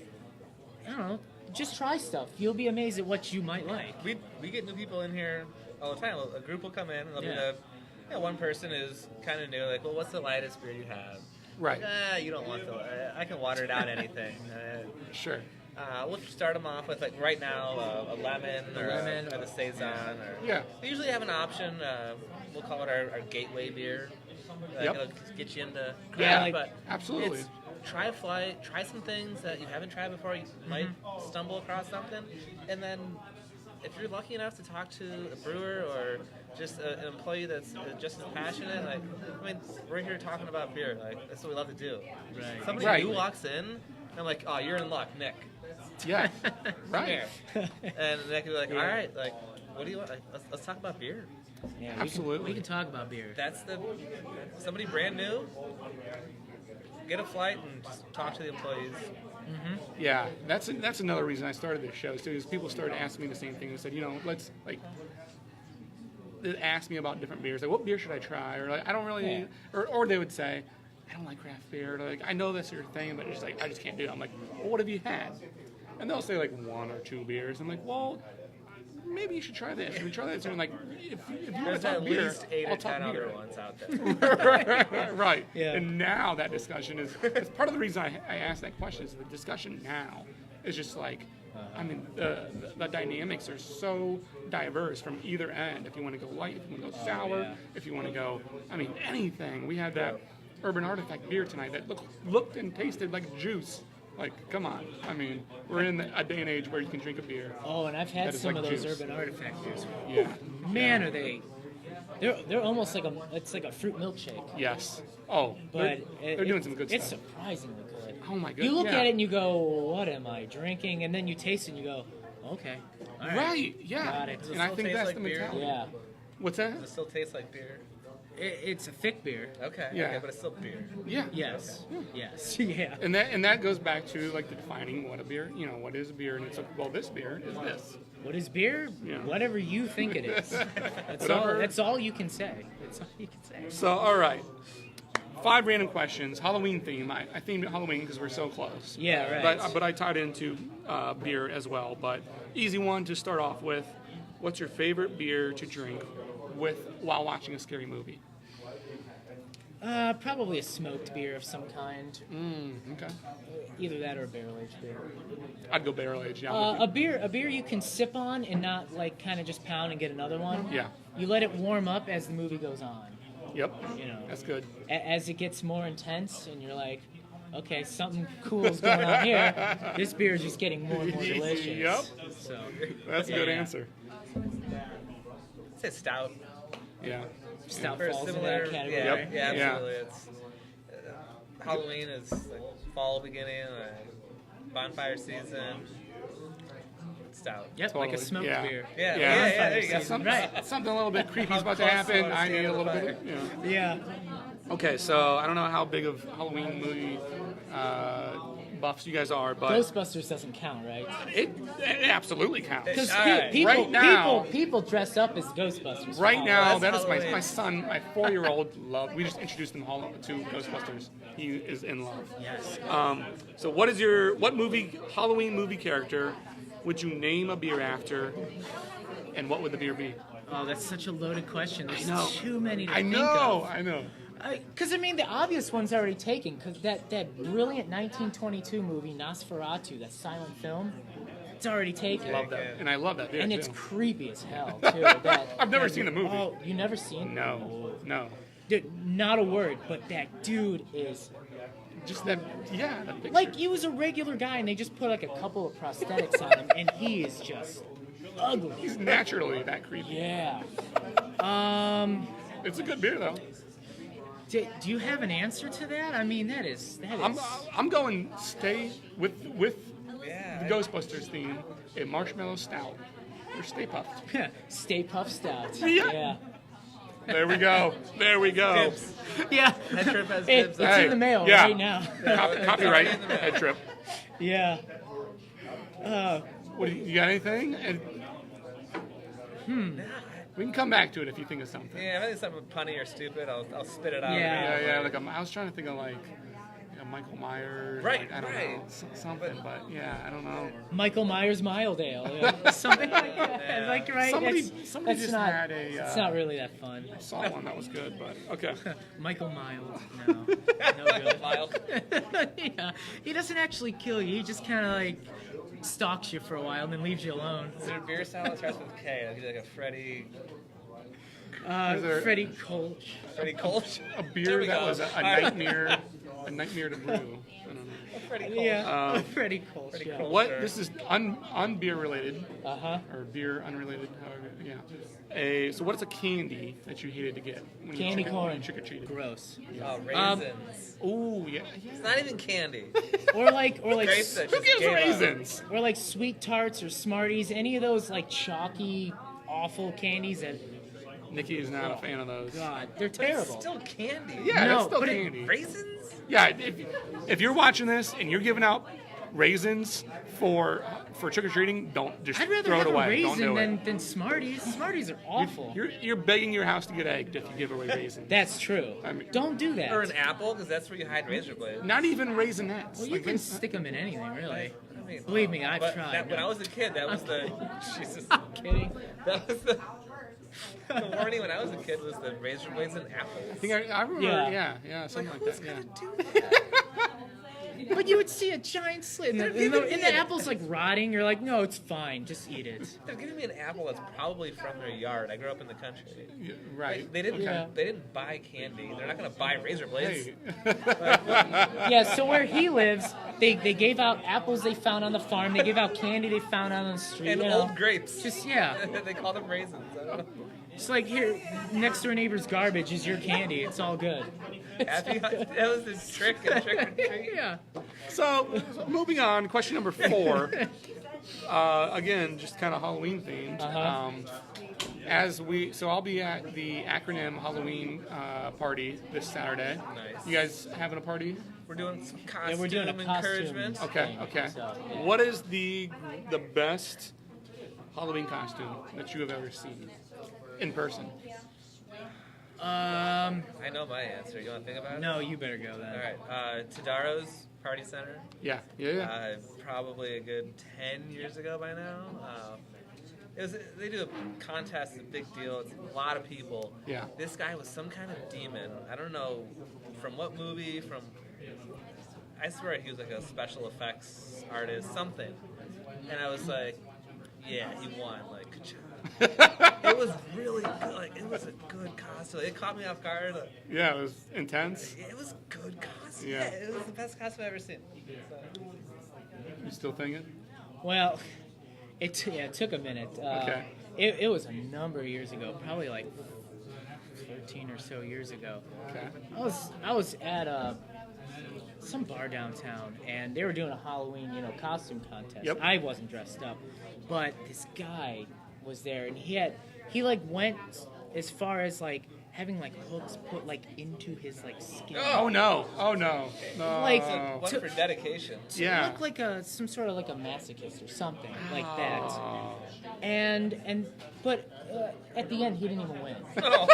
Speaker 4: don't know. Just try stuff. You'll be amazed at what you might like.
Speaker 3: We get new people in here all the time. A group will come in and they'll be one person is kind of new. Like, well, what's the lightest beer you have?
Speaker 1: Right.
Speaker 3: You don't want I can water down anything.
Speaker 1: Sure.
Speaker 3: We'll start them off with, like, right now, a lemon or the Saison. We usually have an option. We'll call it our gateway beer. It'll get you into craft. But
Speaker 1: absolutely.
Speaker 3: Try a flight. Try some things that you haven't tried before. You might stumble across something. And then if you're lucky enough to talk to a brewer or just an employee that's just as passionate, we're here talking about beer. Like, that's what we love to do. Right. Somebody new walks in, and I'm like, oh, you're in luck, Nick.
Speaker 1: Yeah. Right.
Speaker 3: And Nick will be like, all right, like, what do you want? Like, let's talk about beer.
Speaker 4: Yeah,
Speaker 1: absolutely.
Speaker 4: We can talk about beer.
Speaker 3: That's somebody brand new. Get a flight and just talk to the employees.
Speaker 1: Yeah, that's another reason I started this show too. Is people started asking me the same thing. They said, let's that ask me about different beers, like what beer should I try, or like I don't really, or they would say, I don't like craft beer. Like I know that's your thing, but it's like I just can't do it. I'm like, well, what have you had? And they'll say like 1 or 2 beers. I'm like, well, maybe you should try this. Should we try that? So I'm like, if you want to
Speaker 3: There's
Speaker 1: talk
Speaker 3: at
Speaker 1: beer,
Speaker 3: least 8
Speaker 1: I'll
Speaker 3: or
Speaker 1: talk
Speaker 3: 10
Speaker 1: beer.
Speaker 3: other ones out there.
Speaker 1: Right.
Speaker 4: Yeah.
Speaker 1: And now that discussion is it's part of the reason I asked that question is the discussion now is just like, I mean, the dynamics are so diverse from either end. If you want to go light, if you want to go sour, if you want to go, I mean, anything. We had that Urban Artifact beer tonight that looked and tasted like juice. Like, come on. I mean, we're in a day and age where you can drink a beer.
Speaker 4: Oh, and I've had
Speaker 1: That is
Speaker 4: some
Speaker 1: like
Speaker 4: of those
Speaker 1: juice.
Speaker 4: Urban Artifact beers.
Speaker 1: Yeah.
Speaker 4: Man, are they? They're almost like it's like a fruit milkshake.
Speaker 1: Yes. Oh,
Speaker 4: But
Speaker 1: they're doing some good
Speaker 4: It's
Speaker 1: stuff.
Speaker 4: surprisingly good.
Speaker 1: Oh my god.
Speaker 4: You look
Speaker 1: yeah.
Speaker 4: at it and you go, "What am I drinking?" And then you taste it and you go, "Okay, all right."
Speaker 1: Right. Yeah.
Speaker 4: Got it.
Speaker 1: And I
Speaker 3: Does it
Speaker 1: think
Speaker 3: still
Speaker 1: that's
Speaker 3: taste
Speaker 1: the
Speaker 3: like beer?
Speaker 1: mentality.
Speaker 4: Yeah,
Speaker 1: What's that?
Speaker 3: Does it still taste like beer?
Speaker 4: it's a thick beer.
Speaker 3: Okay.
Speaker 1: Yeah.
Speaker 3: Okay, but it's still beer.
Speaker 1: Yeah.
Speaker 4: Yes, yes, yeah.
Speaker 1: And that goes back to like the defining what a beer, what is a beer, and it's like, well, this beer is this.
Speaker 4: What is beer?
Speaker 1: Yeah.
Speaker 4: Whatever you think it is.
Speaker 1: Whatever.
Speaker 4: That's all you can say. That's all you can say.
Speaker 1: So, all right, 5 random questions, Halloween theme. I themed Halloween because we're so close.
Speaker 4: Yeah, right.
Speaker 1: But I tied into beer as well. But easy one to start off with. What's your favorite beer to drink while watching a scary movie?
Speaker 4: Probably a smoked beer of some kind.
Speaker 1: Okay.
Speaker 4: Either that or a barrel aged beer.
Speaker 1: I'd go barrel aged. Yeah.
Speaker 4: A beer you can sip on and not like kind of just pound and get another one.
Speaker 1: Yeah.
Speaker 4: You let it warm up as the movie goes on.
Speaker 1: Yep.
Speaker 4: You know,
Speaker 1: That's good.
Speaker 4: as it gets more intense, and you're like, okay, something cool's going on here. This beer is just getting more and more delicious.
Speaker 1: Yep.
Speaker 4: So
Speaker 1: That's a good
Speaker 4: Yeah.
Speaker 1: answer.
Speaker 3: I'd say stout.
Speaker 1: Yeah.
Speaker 4: stout
Speaker 3: For a
Speaker 4: falls in
Speaker 3: similar,
Speaker 4: that category.
Speaker 1: Yep.
Speaker 3: yeah,
Speaker 1: Yeah.
Speaker 3: absolutely. It's Halloween is like fall beginning, bonfire season. Stout.
Speaker 4: Yep, like a
Speaker 1: Totally.
Speaker 4: smoked
Speaker 1: Yeah.
Speaker 4: beer.
Speaker 3: Yeah,
Speaker 1: Yeah.
Speaker 3: there you go.
Speaker 1: Something a little bit creepy is
Speaker 3: How
Speaker 1: about to
Speaker 3: close
Speaker 1: happen.
Speaker 3: was
Speaker 1: I
Speaker 3: the
Speaker 1: need a
Speaker 3: end of
Speaker 1: little
Speaker 3: the
Speaker 1: bit.
Speaker 4: Yeah.
Speaker 1: Okay, so I don't know how big of Halloween movie buffs you guys are, but
Speaker 4: Ghostbusters doesn't count, right?
Speaker 1: it absolutely counts.
Speaker 4: Because
Speaker 3: All right.
Speaker 1: Right now-
Speaker 4: people dress up as Ghostbusters. for
Speaker 1: Right
Speaker 4: Halloween.
Speaker 1: now,
Speaker 3: that's
Speaker 1: that is
Speaker 3: Halloween.
Speaker 1: my son, my 4-year-old love. We just introduced him to Ghostbusters. He is in love.
Speaker 4: Yes.
Speaker 1: So what Halloween movie character would you name a beer after, and what would the beer be?
Speaker 4: Oh, that's such a loaded question. There's
Speaker 1: know.
Speaker 4: too many to
Speaker 1: I
Speaker 4: think
Speaker 1: know.
Speaker 4: of. Because I mean, the obvious one's already taken. Because that brilliant 1922 movie Nosferatu, that silent film, it's already taken.
Speaker 1: Love that, and I love that beer
Speaker 4: And
Speaker 1: too.
Speaker 4: it's creepy as hell too. That,
Speaker 1: I've never
Speaker 4: that
Speaker 1: seen the
Speaker 4: dude-
Speaker 1: movie.
Speaker 4: Oh, you never seen?
Speaker 1: No,
Speaker 4: Dude, not a word. But that dude is
Speaker 1: just that. Yeah, that picture.
Speaker 4: like he was a regular guy, and they just put like a couple of prosthetics on him, and he is just ugly.
Speaker 1: He's naturally that creepy.
Speaker 4: Yeah.
Speaker 1: It's a good beer though.
Speaker 4: Do you have an answer to that? I mean, that is.
Speaker 1: I'm going stay with
Speaker 3: Yeah.
Speaker 1: the Ghostbusters theme, a marshmallow stout or Stay Puft.
Speaker 4: Stay Puft Stout.
Speaker 1: Yeah.
Speaker 4: Yeah.
Speaker 1: There we go. There we go.
Speaker 3: Dibs.
Speaker 4: Yeah.
Speaker 3: Headtrip has
Speaker 4: It's
Speaker 3: dibs on
Speaker 1: Hey,
Speaker 4: in the mail
Speaker 1: yeah.
Speaker 4: right now.
Speaker 1: Copyright Head Trip.
Speaker 4: Yeah.
Speaker 1: What, you got anything? We can come back to it if you think of something.
Speaker 3: Yeah, if I think something punny or stupid, I'll spit it out.
Speaker 4: Yeah.
Speaker 1: Yeah. Like I was trying to think of like Michael Myers.
Speaker 3: Right,
Speaker 1: Like, I don't
Speaker 3: right.
Speaker 1: know. Something, but yeah, I don't know.
Speaker 4: Michael Myers Mild Ale. Yeah. Something like that.
Speaker 3: Yeah.
Speaker 4: Like, right?
Speaker 1: Somebody
Speaker 4: that's
Speaker 1: just
Speaker 4: not,
Speaker 1: had a.
Speaker 4: It's not really that fun.
Speaker 1: I saw one that was good, but okay.
Speaker 4: Michael Mild. No. No good.
Speaker 3: Mild.
Speaker 4: Yeah. He doesn't actually kill you. He just kind of like stalks you for a while and then leaves you alone.
Speaker 3: Is there a beer style that starts with K? Like a Freddie
Speaker 1: there-
Speaker 4: Freddie Kolch.
Speaker 3: Kolsch?
Speaker 1: A
Speaker 3: There
Speaker 1: beer
Speaker 3: we
Speaker 1: that
Speaker 3: go.
Speaker 1: was a nightmare, a nightmare to brew. I don't know.
Speaker 3: Freddie Kolsch.
Speaker 4: Yeah. Freddie Kolch.
Speaker 3: Freddie
Speaker 4: Yeah.
Speaker 3: Kolch.
Speaker 1: What? This is unbeer related,
Speaker 4: Uh-huh.
Speaker 1: or beer unrelated. However, yeah. So what's a candy that you hated to get when
Speaker 4: Candy
Speaker 1: you
Speaker 4: corn.
Speaker 1: trick or treated?
Speaker 4: Gross.
Speaker 3: Oh, raisins.
Speaker 1: Oh yeah.
Speaker 3: It's not even candy.
Speaker 4: Or like
Speaker 3: Grapes that
Speaker 1: Who
Speaker 3: just
Speaker 1: gives
Speaker 3: gave up.
Speaker 1: raisins?
Speaker 4: or like Sweet Tarts or Smarties, any of those like chalky, awful candies that,
Speaker 1: Nikki is not a fan of those.
Speaker 4: God, they're
Speaker 3: But it's
Speaker 4: terrible.
Speaker 3: still candy.
Speaker 1: Yeah,
Speaker 4: No,
Speaker 1: that's still
Speaker 4: but
Speaker 1: candy.
Speaker 3: Raisins?
Speaker 1: Yeah, if you're watching this and you're giving out raisins for trick or treating, don't just
Speaker 4: I'd rather
Speaker 1: throw
Speaker 4: have
Speaker 1: it away.
Speaker 4: a
Speaker 1: Don't do
Speaker 4: raisin
Speaker 1: it.
Speaker 4: than Smarties. Smarties are awful.
Speaker 1: You're begging your house to get egged if you give away raisins.
Speaker 4: That's true.
Speaker 1: I mean-
Speaker 4: Don't do that.
Speaker 3: Or an apple, because that's where you hide razor blades.
Speaker 1: Not even raisinets.
Speaker 4: Well, you can stick them in anything, really.
Speaker 3: I mean,
Speaker 4: Believe me, I've
Speaker 3: but
Speaker 4: tried.
Speaker 3: when I was a kid, that was the Jesus.
Speaker 4: I'm kidding.
Speaker 3: That was the warning when I was a kid was the razor blades and apples.
Speaker 1: I think I remember.
Speaker 4: Yeah.
Speaker 1: Yeah, something like
Speaker 3: Who's
Speaker 1: that. Yeah.
Speaker 3: gonna do that?
Speaker 4: But you would see a giant slit, and
Speaker 3: They're
Speaker 4: the
Speaker 3: giving me
Speaker 4: apple's like rotting. You're like, no, it's fine, just eat it.
Speaker 3: They're giving me an apple that's probably from their yard. I grew up in the country.
Speaker 1: Yeah, right.
Speaker 3: They didn't.
Speaker 4: Yeah.
Speaker 3: They didn't buy candy. They're not gonna buy razor blades.
Speaker 1: Hey.
Speaker 4: Yeah, so where he lives, they gave out apples they found on the farm. They gave out candy they found on the street.
Speaker 3: And
Speaker 4: you know?
Speaker 3: old grapes.
Speaker 4: Just yeah,
Speaker 3: They call them raisins. I don't know.
Speaker 4: it's like here, next door neighbor's garbage is your candy. It's all good.
Speaker 3: Happy, that was the trick and trick or treat.
Speaker 4: Yeah.
Speaker 1: So, moving on, question number 4. Again, just kind of Halloween themed.
Speaker 4: Uh-huh.
Speaker 1: So I'll be at the acronym Halloween party this Saturday.
Speaker 3: Nice.
Speaker 1: You guys having a party?
Speaker 3: We're doing some costume
Speaker 4: Yeah, we're doing a costume.
Speaker 3: encouragement.
Speaker 1: Okay, okay.
Speaker 4: So, yeah.
Speaker 1: What is the best Halloween costume that you have ever seen in person?
Speaker 3: I know my answer. You want to think about it?
Speaker 4: No, you better go then.
Speaker 3: All right. Tadaro's Party Center.
Speaker 1: Yeah.
Speaker 3: Probably a good 10 years ago by now. They do a contest, it's a big deal. It's a lot of people.
Speaker 1: Yeah.
Speaker 3: This guy was some kind of demon. I don't know from what movie. I swear he was like a special effects artist, something. And I was like, yeah, he won. Like, good job. It was really good. Like, it was a good costume. It caught me off guard. Like,
Speaker 1: Yeah, it was intense.
Speaker 3: it was a good costume.
Speaker 1: Yeah.
Speaker 3: It was the best costume I've ever seen. So,
Speaker 1: You still thinking?
Speaker 4: Well, it took a minute.
Speaker 1: Okay.
Speaker 4: It was a number of years ago, probably like 13 or so years ago.
Speaker 1: Okay.
Speaker 4: I was at some bar downtown, and they were doing a Halloween, costume contest.
Speaker 1: Yep.
Speaker 4: I wasn't dressed up, but this guy was there, and he went as far as having hooks put into his skin.
Speaker 1: Oh no! Oh no! No.
Speaker 4: Like,
Speaker 3: one
Speaker 4: to-
Speaker 3: for dedication.
Speaker 1: Yeah.
Speaker 4: Look like some sort of a masochist or something like that.
Speaker 1: Oh.
Speaker 4: But at the end he didn't even win.
Speaker 3: Oh.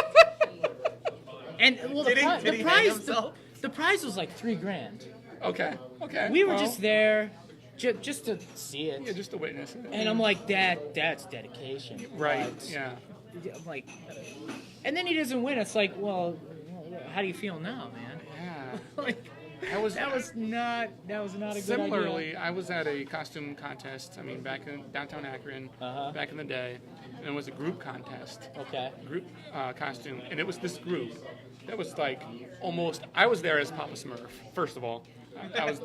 Speaker 4: And well,
Speaker 3: Did he hang himself?
Speaker 4: the prize was like $3,000.
Speaker 1: Okay. Okay.
Speaker 4: We were
Speaker 1: Well,
Speaker 4: just there just to see it.
Speaker 1: Yeah, just to witness it.
Speaker 4: And I'm like, that's dedication.
Speaker 1: Right.
Speaker 4: But
Speaker 1: Yeah.
Speaker 4: I'm like, and then he doesn't win. It's like, well, how do you feel now, man?
Speaker 1: Yeah.
Speaker 4: Like,
Speaker 1: That was
Speaker 4: not a good idea.
Speaker 1: Similarly, I was at a costume contest. I mean, back in downtown Akron, back in the day, and it was a group contest,
Speaker 4: Okay.
Speaker 1: group costume, and it was this group that was almost. I was there as Papa Smurf. First of all, I was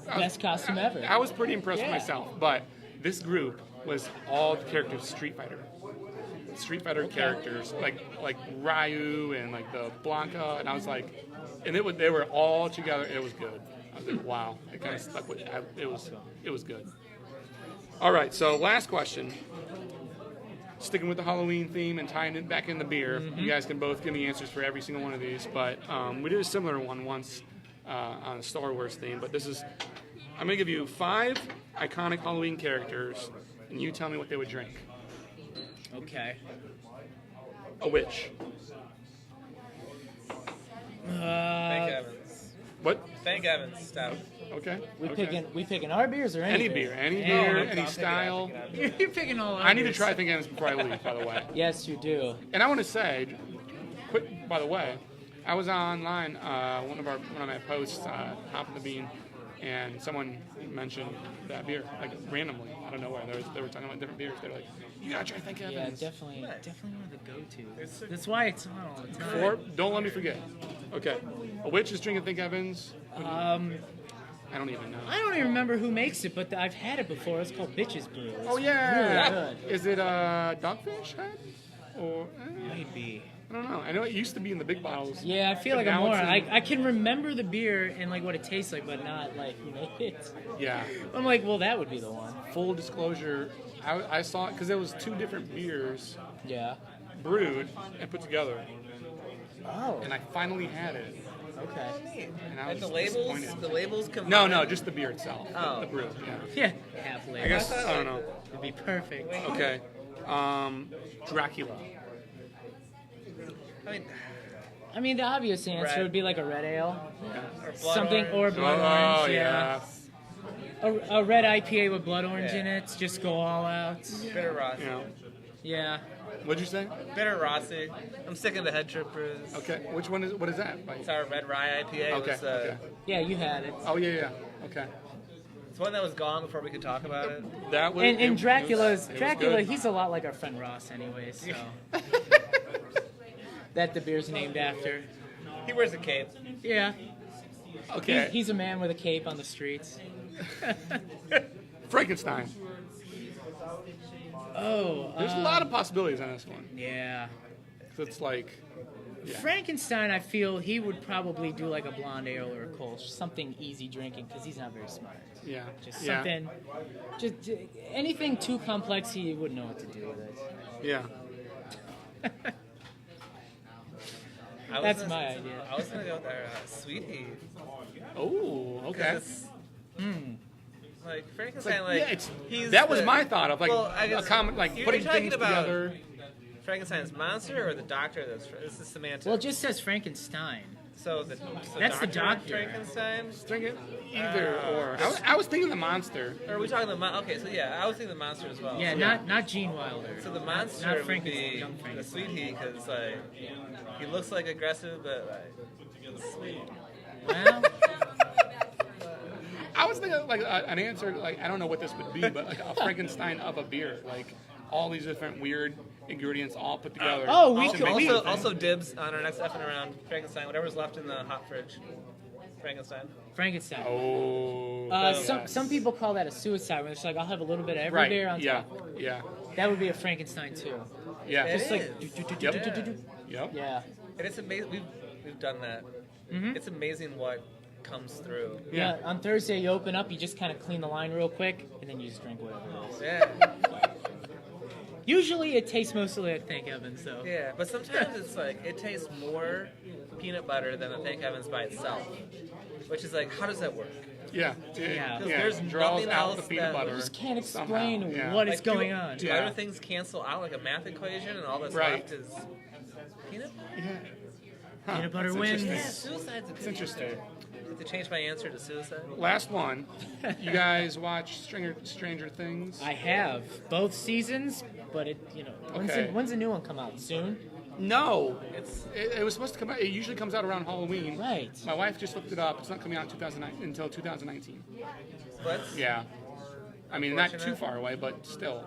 Speaker 4: Best costume ever.
Speaker 1: I was pretty impressed with
Speaker 4: Yeah.
Speaker 1: myself, but this group was all the characters of Street Fighter characters, like Ryu and the Blanca, and I was like, and they were all together. It was good. I was like, wow, it kind of stuck with it was good. All right, so last question. Sticking with the Halloween theme and tying it back in the beer, you guys can both give me answers for every single one of these. But we did a similar one once on a Star Wars theme. But I'm gonna give you 5 iconic Halloween characters, and you tell me what they would drink.
Speaker 4: Okay.
Speaker 1: A witch.
Speaker 3: Thank Evans.
Speaker 1: What?
Speaker 3: Thank Evans. Stout.
Speaker 1: Okay.
Speaker 4: We
Speaker 1: okay.
Speaker 4: picking our beers or
Speaker 1: Any beer, any style.
Speaker 4: You're picking all.
Speaker 1: I need to try Think Evans before I leave, by the way.
Speaker 4: Yes, you do.
Speaker 1: And I want to say, quick, by the way, I was online, one of my posts, Hop in the Bean, and someone mentioned that beer, randomly, out of nowhere. They were talking about different beers. They're like, you gotta try Think
Speaker 4: Yeah,
Speaker 1: Evans.
Speaker 4: definitely one of the go-tos. That's why it's on all the time.
Speaker 1: 4, don't let me forget. Okay. A witch is drinking Think Evans. I don't even know.
Speaker 4: I don't even remember who makes it, but I've had it before. It's called Bitches Brew. It's
Speaker 1: Oh, yeah.
Speaker 4: really good.
Speaker 1: Is it Dogfish Head? Or,
Speaker 4: Maybe.
Speaker 1: I don't know. I know it used to be in the big bottles.
Speaker 4: Yeah, I feel
Speaker 1: But
Speaker 4: like I'm
Speaker 1: now
Speaker 4: more.
Speaker 1: it's in-
Speaker 4: I can remember the beer and what it tastes like, but not who made it.
Speaker 1: Yeah.
Speaker 4: I'm like, well, that would be the one.
Speaker 1: Full disclosure, I saw it because there was 2 different beers
Speaker 4: Yeah.
Speaker 1: brewed and put together,
Speaker 4: Oh.
Speaker 1: and I finally had it.
Speaker 4: Okay.
Speaker 3: Neat.
Speaker 1: And I
Speaker 3: Like
Speaker 1: was
Speaker 3: the labels,
Speaker 1: disappointed.
Speaker 3: the labels combined.
Speaker 1: No, just the beer itself.
Speaker 3: Oh.
Speaker 1: The brew.
Speaker 4: Yeah. Half
Speaker 1: I
Speaker 4: label.
Speaker 1: guess I don't know.
Speaker 4: It'd be perfect.
Speaker 1: Okay. Dracula.
Speaker 3: I mean,
Speaker 4: The obvious answer
Speaker 3: Red.
Speaker 4: would be like a red ale.
Speaker 3: or blood
Speaker 4: Something
Speaker 3: orange.
Speaker 4: or blood
Speaker 1: Oh
Speaker 4: orange.
Speaker 1: yeah.
Speaker 4: A red IPA with blood orange
Speaker 3: Yeah.
Speaker 4: in it. Just go all out.
Speaker 3: Bitter Rossi.
Speaker 1: You know.
Speaker 4: Yeah.
Speaker 1: What'd you say?
Speaker 3: Bitter Rossi. I'm sticking to Headtrip Brews.
Speaker 1: Okay. Which one is? What is that? Like-
Speaker 3: It's our red rye IPA.
Speaker 1: Okay.
Speaker 3: It was,
Speaker 1: Okay.
Speaker 4: Yeah, you had it.
Speaker 1: Oh yeah. Okay.
Speaker 3: It's one that was gone before we could talk about it.
Speaker 1: That was.
Speaker 4: And
Speaker 1: it
Speaker 4: Dracula's
Speaker 1: was
Speaker 4: Dracula,
Speaker 1: good.
Speaker 4: he's a lot like our friend Ross, anyway. So that the beer's named after.
Speaker 3: He wears a cape.
Speaker 4: Yeah.
Speaker 1: Okay.
Speaker 4: He's a man with a cape on the streets.
Speaker 1: Frankenstein.
Speaker 4: Oh.
Speaker 1: There's a lot of possibilities on this one.
Speaker 4: Yeah.
Speaker 1: So it's like. Yeah.
Speaker 4: Frankenstein, I feel he would probably do like a blonde ale or a Kolsch, something easy drinking, because he's not very smart.
Speaker 1: Yeah.
Speaker 4: Just
Speaker 1: yeah.
Speaker 4: something, just anything too complex, he wouldn't know what to do with it.
Speaker 1: Yeah.
Speaker 4: That's my idea.
Speaker 3: I was gonna go with our Sweet Heat.
Speaker 1: Oh.
Speaker 3: 'Cause
Speaker 1: Okay.
Speaker 3: it's, like
Speaker 1: It's
Speaker 3: Frankenstein,
Speaker 1: like,
Speaker 3: like,
Speaker 1: yeah, it's
Speaker 3: he's
Speaker 1: that was
Speaker 3: the-
Speaker 1: my thought of like
Speaker 3: Well, I
Speaker 1: a
Speaker 3: guess
Speaker 1: common like
Speaker 3: you're
Speaker 1: putting
Speaker 3: talking
Speaker 1: things
Speaker 3: about
Speaker 1: together.
Speaker 3: Frankenstein's monster or the doctor that's this is semantics.
Speaker 4: Well, it just says Frankenstein.
Speaker 3: so
Speaker 4: That's the doctor.
Speaker 3: Frankenstein.
Speaker 1: Think it either or. I was thinking the monster.
Speaker 3: Or are we talking the okay? So yeah, I was thinking the monster as well.
Speaker 4: Yeah,
Speaker 3: So,
Speaker 4: not Gene Wilder.
Speaker 3: So the
Speaker 4: Not
Speaker 3: monster would
Speaker 4: Frankenstein,
Speaker 3: be
Speaker 4: young
Speaker 3: the
Speaker 4: Frankenstein.
Speaker 3: Sweet Heat because like he looks like aggressive but like sweet.
Speaker 4: Well,
Speaker 1: I was thinking like an answer like I don't know what this would be, but like a Frankenstein of a beer, like all these different weird ingredients all put together.
Speaker 4: Oh, we
Speaker 1: to
Speaker 4: could
Speaker 1: make
Speaker 3: Also,
Speaker 1: something.
Speaker 3: also dibs on our next effing around Frankenstein. Whatever's left in the hot fridge. Frankenstein.
Speaker 4: Frankenstein.
Speaker 1: Oh.
Speaker 4: Some people call that a suicide, where it's like I'll have a little bit of every
Speaker 1: right.
Speaker 4: beer on
Speaker 1: Yeah.
Speaker 4: top.
Speaker 1: Yeah.
Speaker 4: That would be a Frankenstein too.
Speaker 1: Yeah.
Speaker 3: It
Speaker 4: Just like
Speaker 3: is.
Speaker 1: Yep. Yep.
Speaker 4: yeah.
Speaker 3: And it's amazing. We've done that. It's amazing what comes through.
Speaker 4: Yeah, on Thursday you open up, you just kind of clean the line real quick, and then you just drink whatever it is.
Speaker 3: Yeah.
Speaker 4: Usually it tastes mostly like Thank Heavens, though.
Speaker 3: Yeah, but sometimes it's like it tastes more peanut butter than the Thank Heavens by itself, which is like, how does that work?
Speaker 1: Yeah.
Speaker 4: Yeah.
Speaker 3: Because there's
Speaker 1: draws
Speaker 3: nothing
Speaker 1: out
Speaker 3: else
Speaker 1: the peanut
Speaker 3: that-
Speaker 1: butter.
Speaker 3: You
Speaker 4: Just can't
Speaker 1: somehow.
Speaker 4: explain
Speaker 1: Yeah.
Speaker 4: what is
Speaker 3: Like,
Speaker 4: going on.
Speaker 3: Do
Speaker 1: Yeah.
Speaker 3: other things cancel out like a math equation, and all that's
Speaker 1: Right.
Speaker 3: left is peanut butter?
Speaker 1: Yeah. Huh,
Speaker 4: Peanut butter
Speaker 1: that's
Speaker 4: wins.
Speaker 1: interesting.
Speaker 3: Yeah, suicide's a
Speaker 1: It's interesting.
Speaker 3: I have to change my answer to suicide.
Speaker 1: Last one. You guys watch Stranger Things?
Speaker 4: I have both seasons, but
Speaker 1: Okay.
Speaker 4: when's the new one come out? Soon?
Speaker 1: No. It was supposed to come out. It usually comes out around Halloween.
Speaker 4: Right.
Speaker 1: My wife just looked it up. It's not coming out until 2019.
Speaker 3: But
Speaker 1: Yeah. I mean, not too
Speaker 3: Fortunate.
Speaker 1: far away, but still.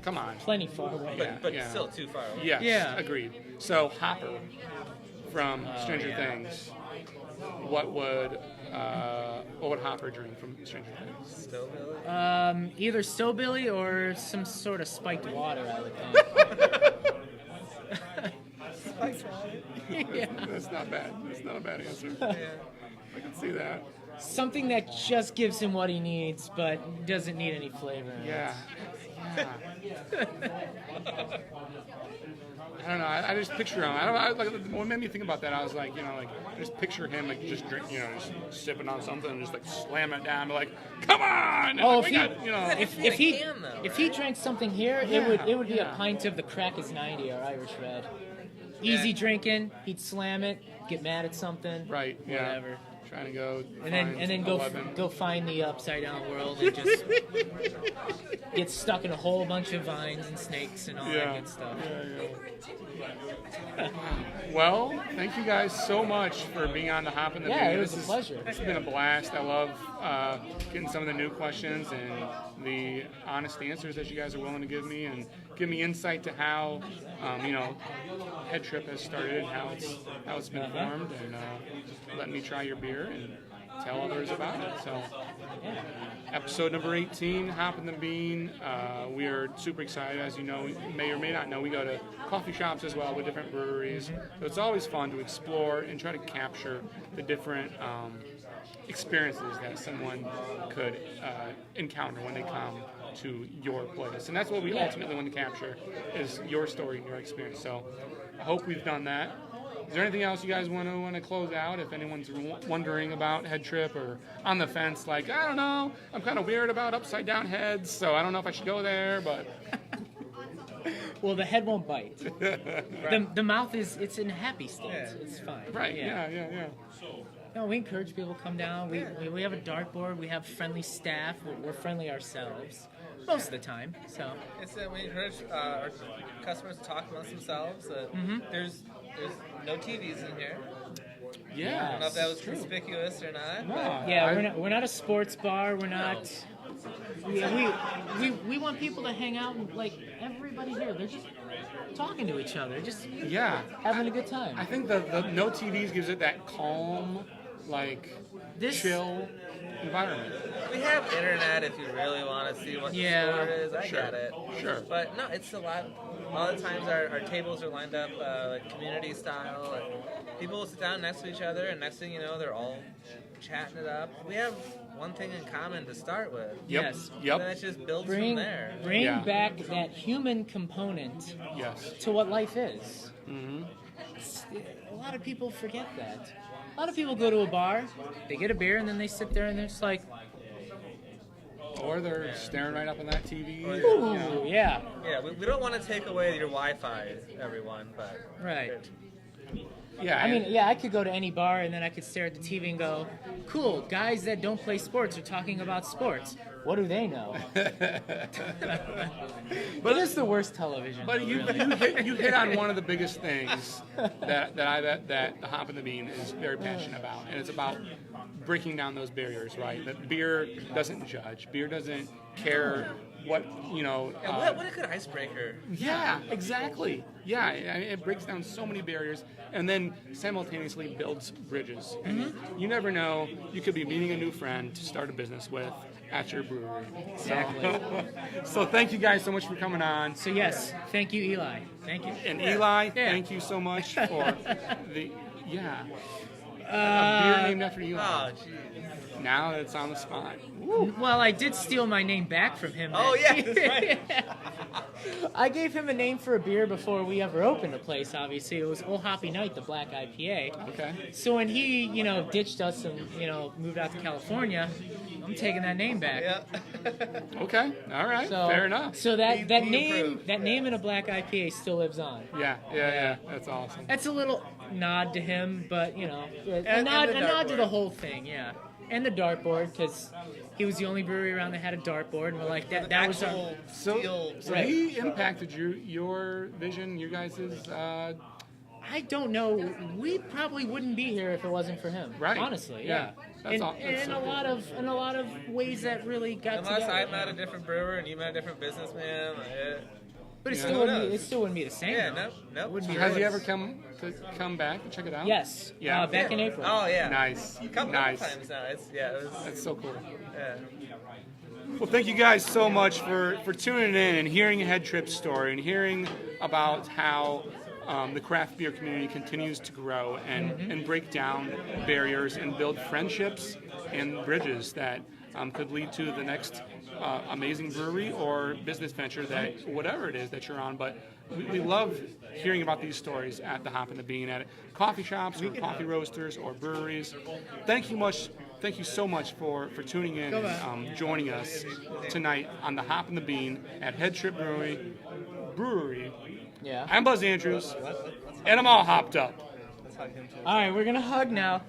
Speaker 1: Come on.
Speaker 4: Plenty far away.
Speaker 1: Yeah.
Speaker 3: but still too far away.
Speaker 1: Yes,
Speaker 4: Yeah.
Speaker 1: agreed. So Hopper from Stranger
Speaker 4: yeah.
Speaker 1: Things. What would Hopper drink from Stranger Things?
Speaker 3: Still really?
Speaker 4: Either Stowbilly or some sort of spiked water, I would think. Yeah.
Speaker 1: That's not bad. That's not a bad answer.
Speaker 3: Yeah.
Speaker 1: I can see that.
Speaker 4: Something that just gives him what he needs, but doesn't need any flavor. in it.
Speaker 1: Yeah. I don't know. I just picture him. What made me think about that? I was like, I just picture him like just drink, just sipping on something and just like slamming it down, like, come on! And,
Speaker 4: Oh,
Speaker 1: like,
Speaker 4: if he
Speaker 3: can, though,
Speaker 4: if he drank something here,
Speaker 1: Yeah,
Speaker 4: it would be
Speaker 1: yeah.
Speaker 4: a pint of the Crack is 90 or Irish Red. Easy drinking. He'd slam it, get mad at something,
Speaker 1: right? Yeah.
Speaker 4: whatever.
Speaker 1: Trying to go.
Speaker 4: And then go
Speaker 1: 11.
Speaker 4: go find the upside down world and just get stuck in a whole bunch of vines and snakes and all that good stuff.
Speaker 1: Well, thank you guys so much for being on the Hop in the
Speaker 4: Yeah,
Speaker 1: Bean.
Speaker 4: it was a pleasure.
Speaker 1: It's been a blast. I love getting some of the new questions and the honest answers that you guys are willing to give me, and give me insight to how Headtrip has started, how it's been formed, and letting me try your beer and tell others about it. So, episode number 18, Hop in the Bean. We are super excited. As you know, you may or may not know, we go to coffee shops as well with different breweries. So it's always fun to explore and try to capture the different experiences that someone could encounter when they come to your place. And that's what we ultimately want to capture, is your story and your experience. So I hope we've done that. Is there anything else you guys want to close out? If anyone's wondering about Headtrip or on the fence, like, I don't know, I'm kind of weird about upside down heads, so I don't know if I should go there, but.
Speaker 4: Well, the head won't bite. The mouth it's in a happy state. It's fine.
Speaker 1: Right. Yeah.
Speaker 4: No, we encourage people to come down. We have a dartboard. We have friendly staff. We're friendly ourselves most of the time. So
Speaker 3: We encourage our customers to talk amongst themselves. There's no TVs in here.
Speaker 1: Yeah.
Speaker 3: I don't know if that was conspicuous or not.
Speaker 1: No,
Speaker 3: But
Speaker 4: yeah, we're not a sports bar. We're not. We want people to hang out and like everybody here. They're just talking to each other, just having a good time.
Speaker 1: I think the no TVs gives it that calm, like chill environment.
Speaker 3: we have internet if you really want to see what the sport is. I get it.
Speaker 1: Sure.
Speaker 3: But no, it's a lot. A lot of times our tables are lined up like community style. And people will sit down next to each other, and next thing you know, they're all chatting it up. We have one thing in common to start with.
Speaker 4: Yes.
Speaker 3: And then it just builds from there.
Speaker 4: Bring back that human component to what life is.
Speaker 1: Mm-hmm.
Speaker 4: A lot of people forget that. A lot of people go to a bar, they get a beer, and then they sit there and they're just like,
Speaker 1: or they're staring right up on that TV.
Speaker 4: ooh, yeah.
Speaker 3: Yeah, we don't want to take away your Wi-Fi, everyone, but
Speaker 4: Right.
Speaker 1: Yeah.
Speaker 4: I mean, I could go to any bar and then I could stare at the TV and go, cool, guys that don't play sports are talking about sports. What do they know? But it's the worst television.
Speaker 1: But you hit on one of the biggest things that the Hop and the Bean is very passionate about, and it's about breaking down those barriers, right? That beer doesn't judge. Beer doesn't care what, you know.
Speaker 3: What a good icebreaker.
Speaker 1: Yeah, exactly. Yeah, it breaks down so many barriers and then simultaneously builds bridges. And you never know, you could be meeting a new friend to start a business with at your brewery.
Speaker 4: Exactly.
Speaker 1: So thank you guys so much for coming on.
Speaker 4: So yes, thank you, Eli. Thank you.
Speaker 1: And Eli, thank you so much for the, a beer named after Eli.
Speaker 3: Oh, jeez.
Speaker 1: Now it's on the spot.
Speaker 4: Well, I did steal my name back from him.
Speaker 3: Oh, yeah, that's right.
Speaker 4: I gave him a name for a beer before we ever opened the place, obviously. It was Old Hoppy Night, the black IPA.
Speaker 1: Okay.
Speaker 4: So when he, ditched us and, moved out to California, I'm taking that name back.
Speaker 3: Yeah.
Speaker 1: Okay. All right.
Speaker 4: So,
Speaker 1: Fair enough.
Speaker 4: So that name
Speaker 3: approved.
Speaker 4: that name in a black IPA still lives on.
Speaker 1: Yeah. That's awesome.
Speaker 4: That's a little nod to him, but a
Speaker 3: And
Speaker 4: nod
Speaker 3: the
Speaker 4: to the
Speaker 3: dartboard.
Speaker 4: whole thing, yeah. And the dartboard, because he was the only brewery around that had a dartboard, and we're like, that was our...
Speaker 3: Actual
Speaker 1: So
Speaker 3: steel.
Speaker 4: Right.
Speaker 1: he impacted your vision, you guys'
Speaker 4: I don't know. We probably wouldn't be here if it wasn't for him.
Speaker 1: Right.
Speaker 4: Honestly,
Speaker 1: Yeah. That's
Speaker 4: And,
Speaker 1: all- that's
Speaker 4: and
Speaker 1: so
Speaker 4: in a lot of ways that really got
Speaker 3: Unless
Speaker 4: together.
Speaker 3: I met a different brewer and you met a different businessman.
Speaker 4: But it
Speaker 1: Yeah.
Speaker 4: still
Speaker 3: Who
Speaker 4: wouldn't be,
Speaker 3: knows?
Speaker 4: it still wouldn't be the same.
Speaker 3: Yeah,
Speaker 4: though.
Speaker 3: no.
Speaker 4: Wouldn't be
Speaker 1: Has he
Speaker 4: ours.
Speaker 1: ever come back and check it out?
Speaker 4: Yes.
Speaker 1: Yeah.
Speaker 4: Back in April.
Speaker 3: Oh, yeah.
Speaker 1: Nice.
Speaker 3: Couple
Speaker 1: Nice.
Speaker 3: times now. It was,
Speaker 1: That's so cool.
Speaker 3: yeah.
Speaker 1: Well, thank you guys so much for tuning in and hearing Headtrip's story and hearing about how the craft beer community continues to grow and break down barriers and build friendships and bridges that could lead to the next amazing brewery or business venture that whatever it is that you're on. But we love hearing about these stories at the Hop and the Bean at coffee shops or coffee roasters or breweries. Thank you so much for tuning in and joining us tonight on the Hop and the Bean at Headtrip Brewery.
Speaker 4: Yeah.
Speaker 1: I'm Buzz Andrews, and I'm all hopped up.
Speaker 4: All right, we're gonna hug now.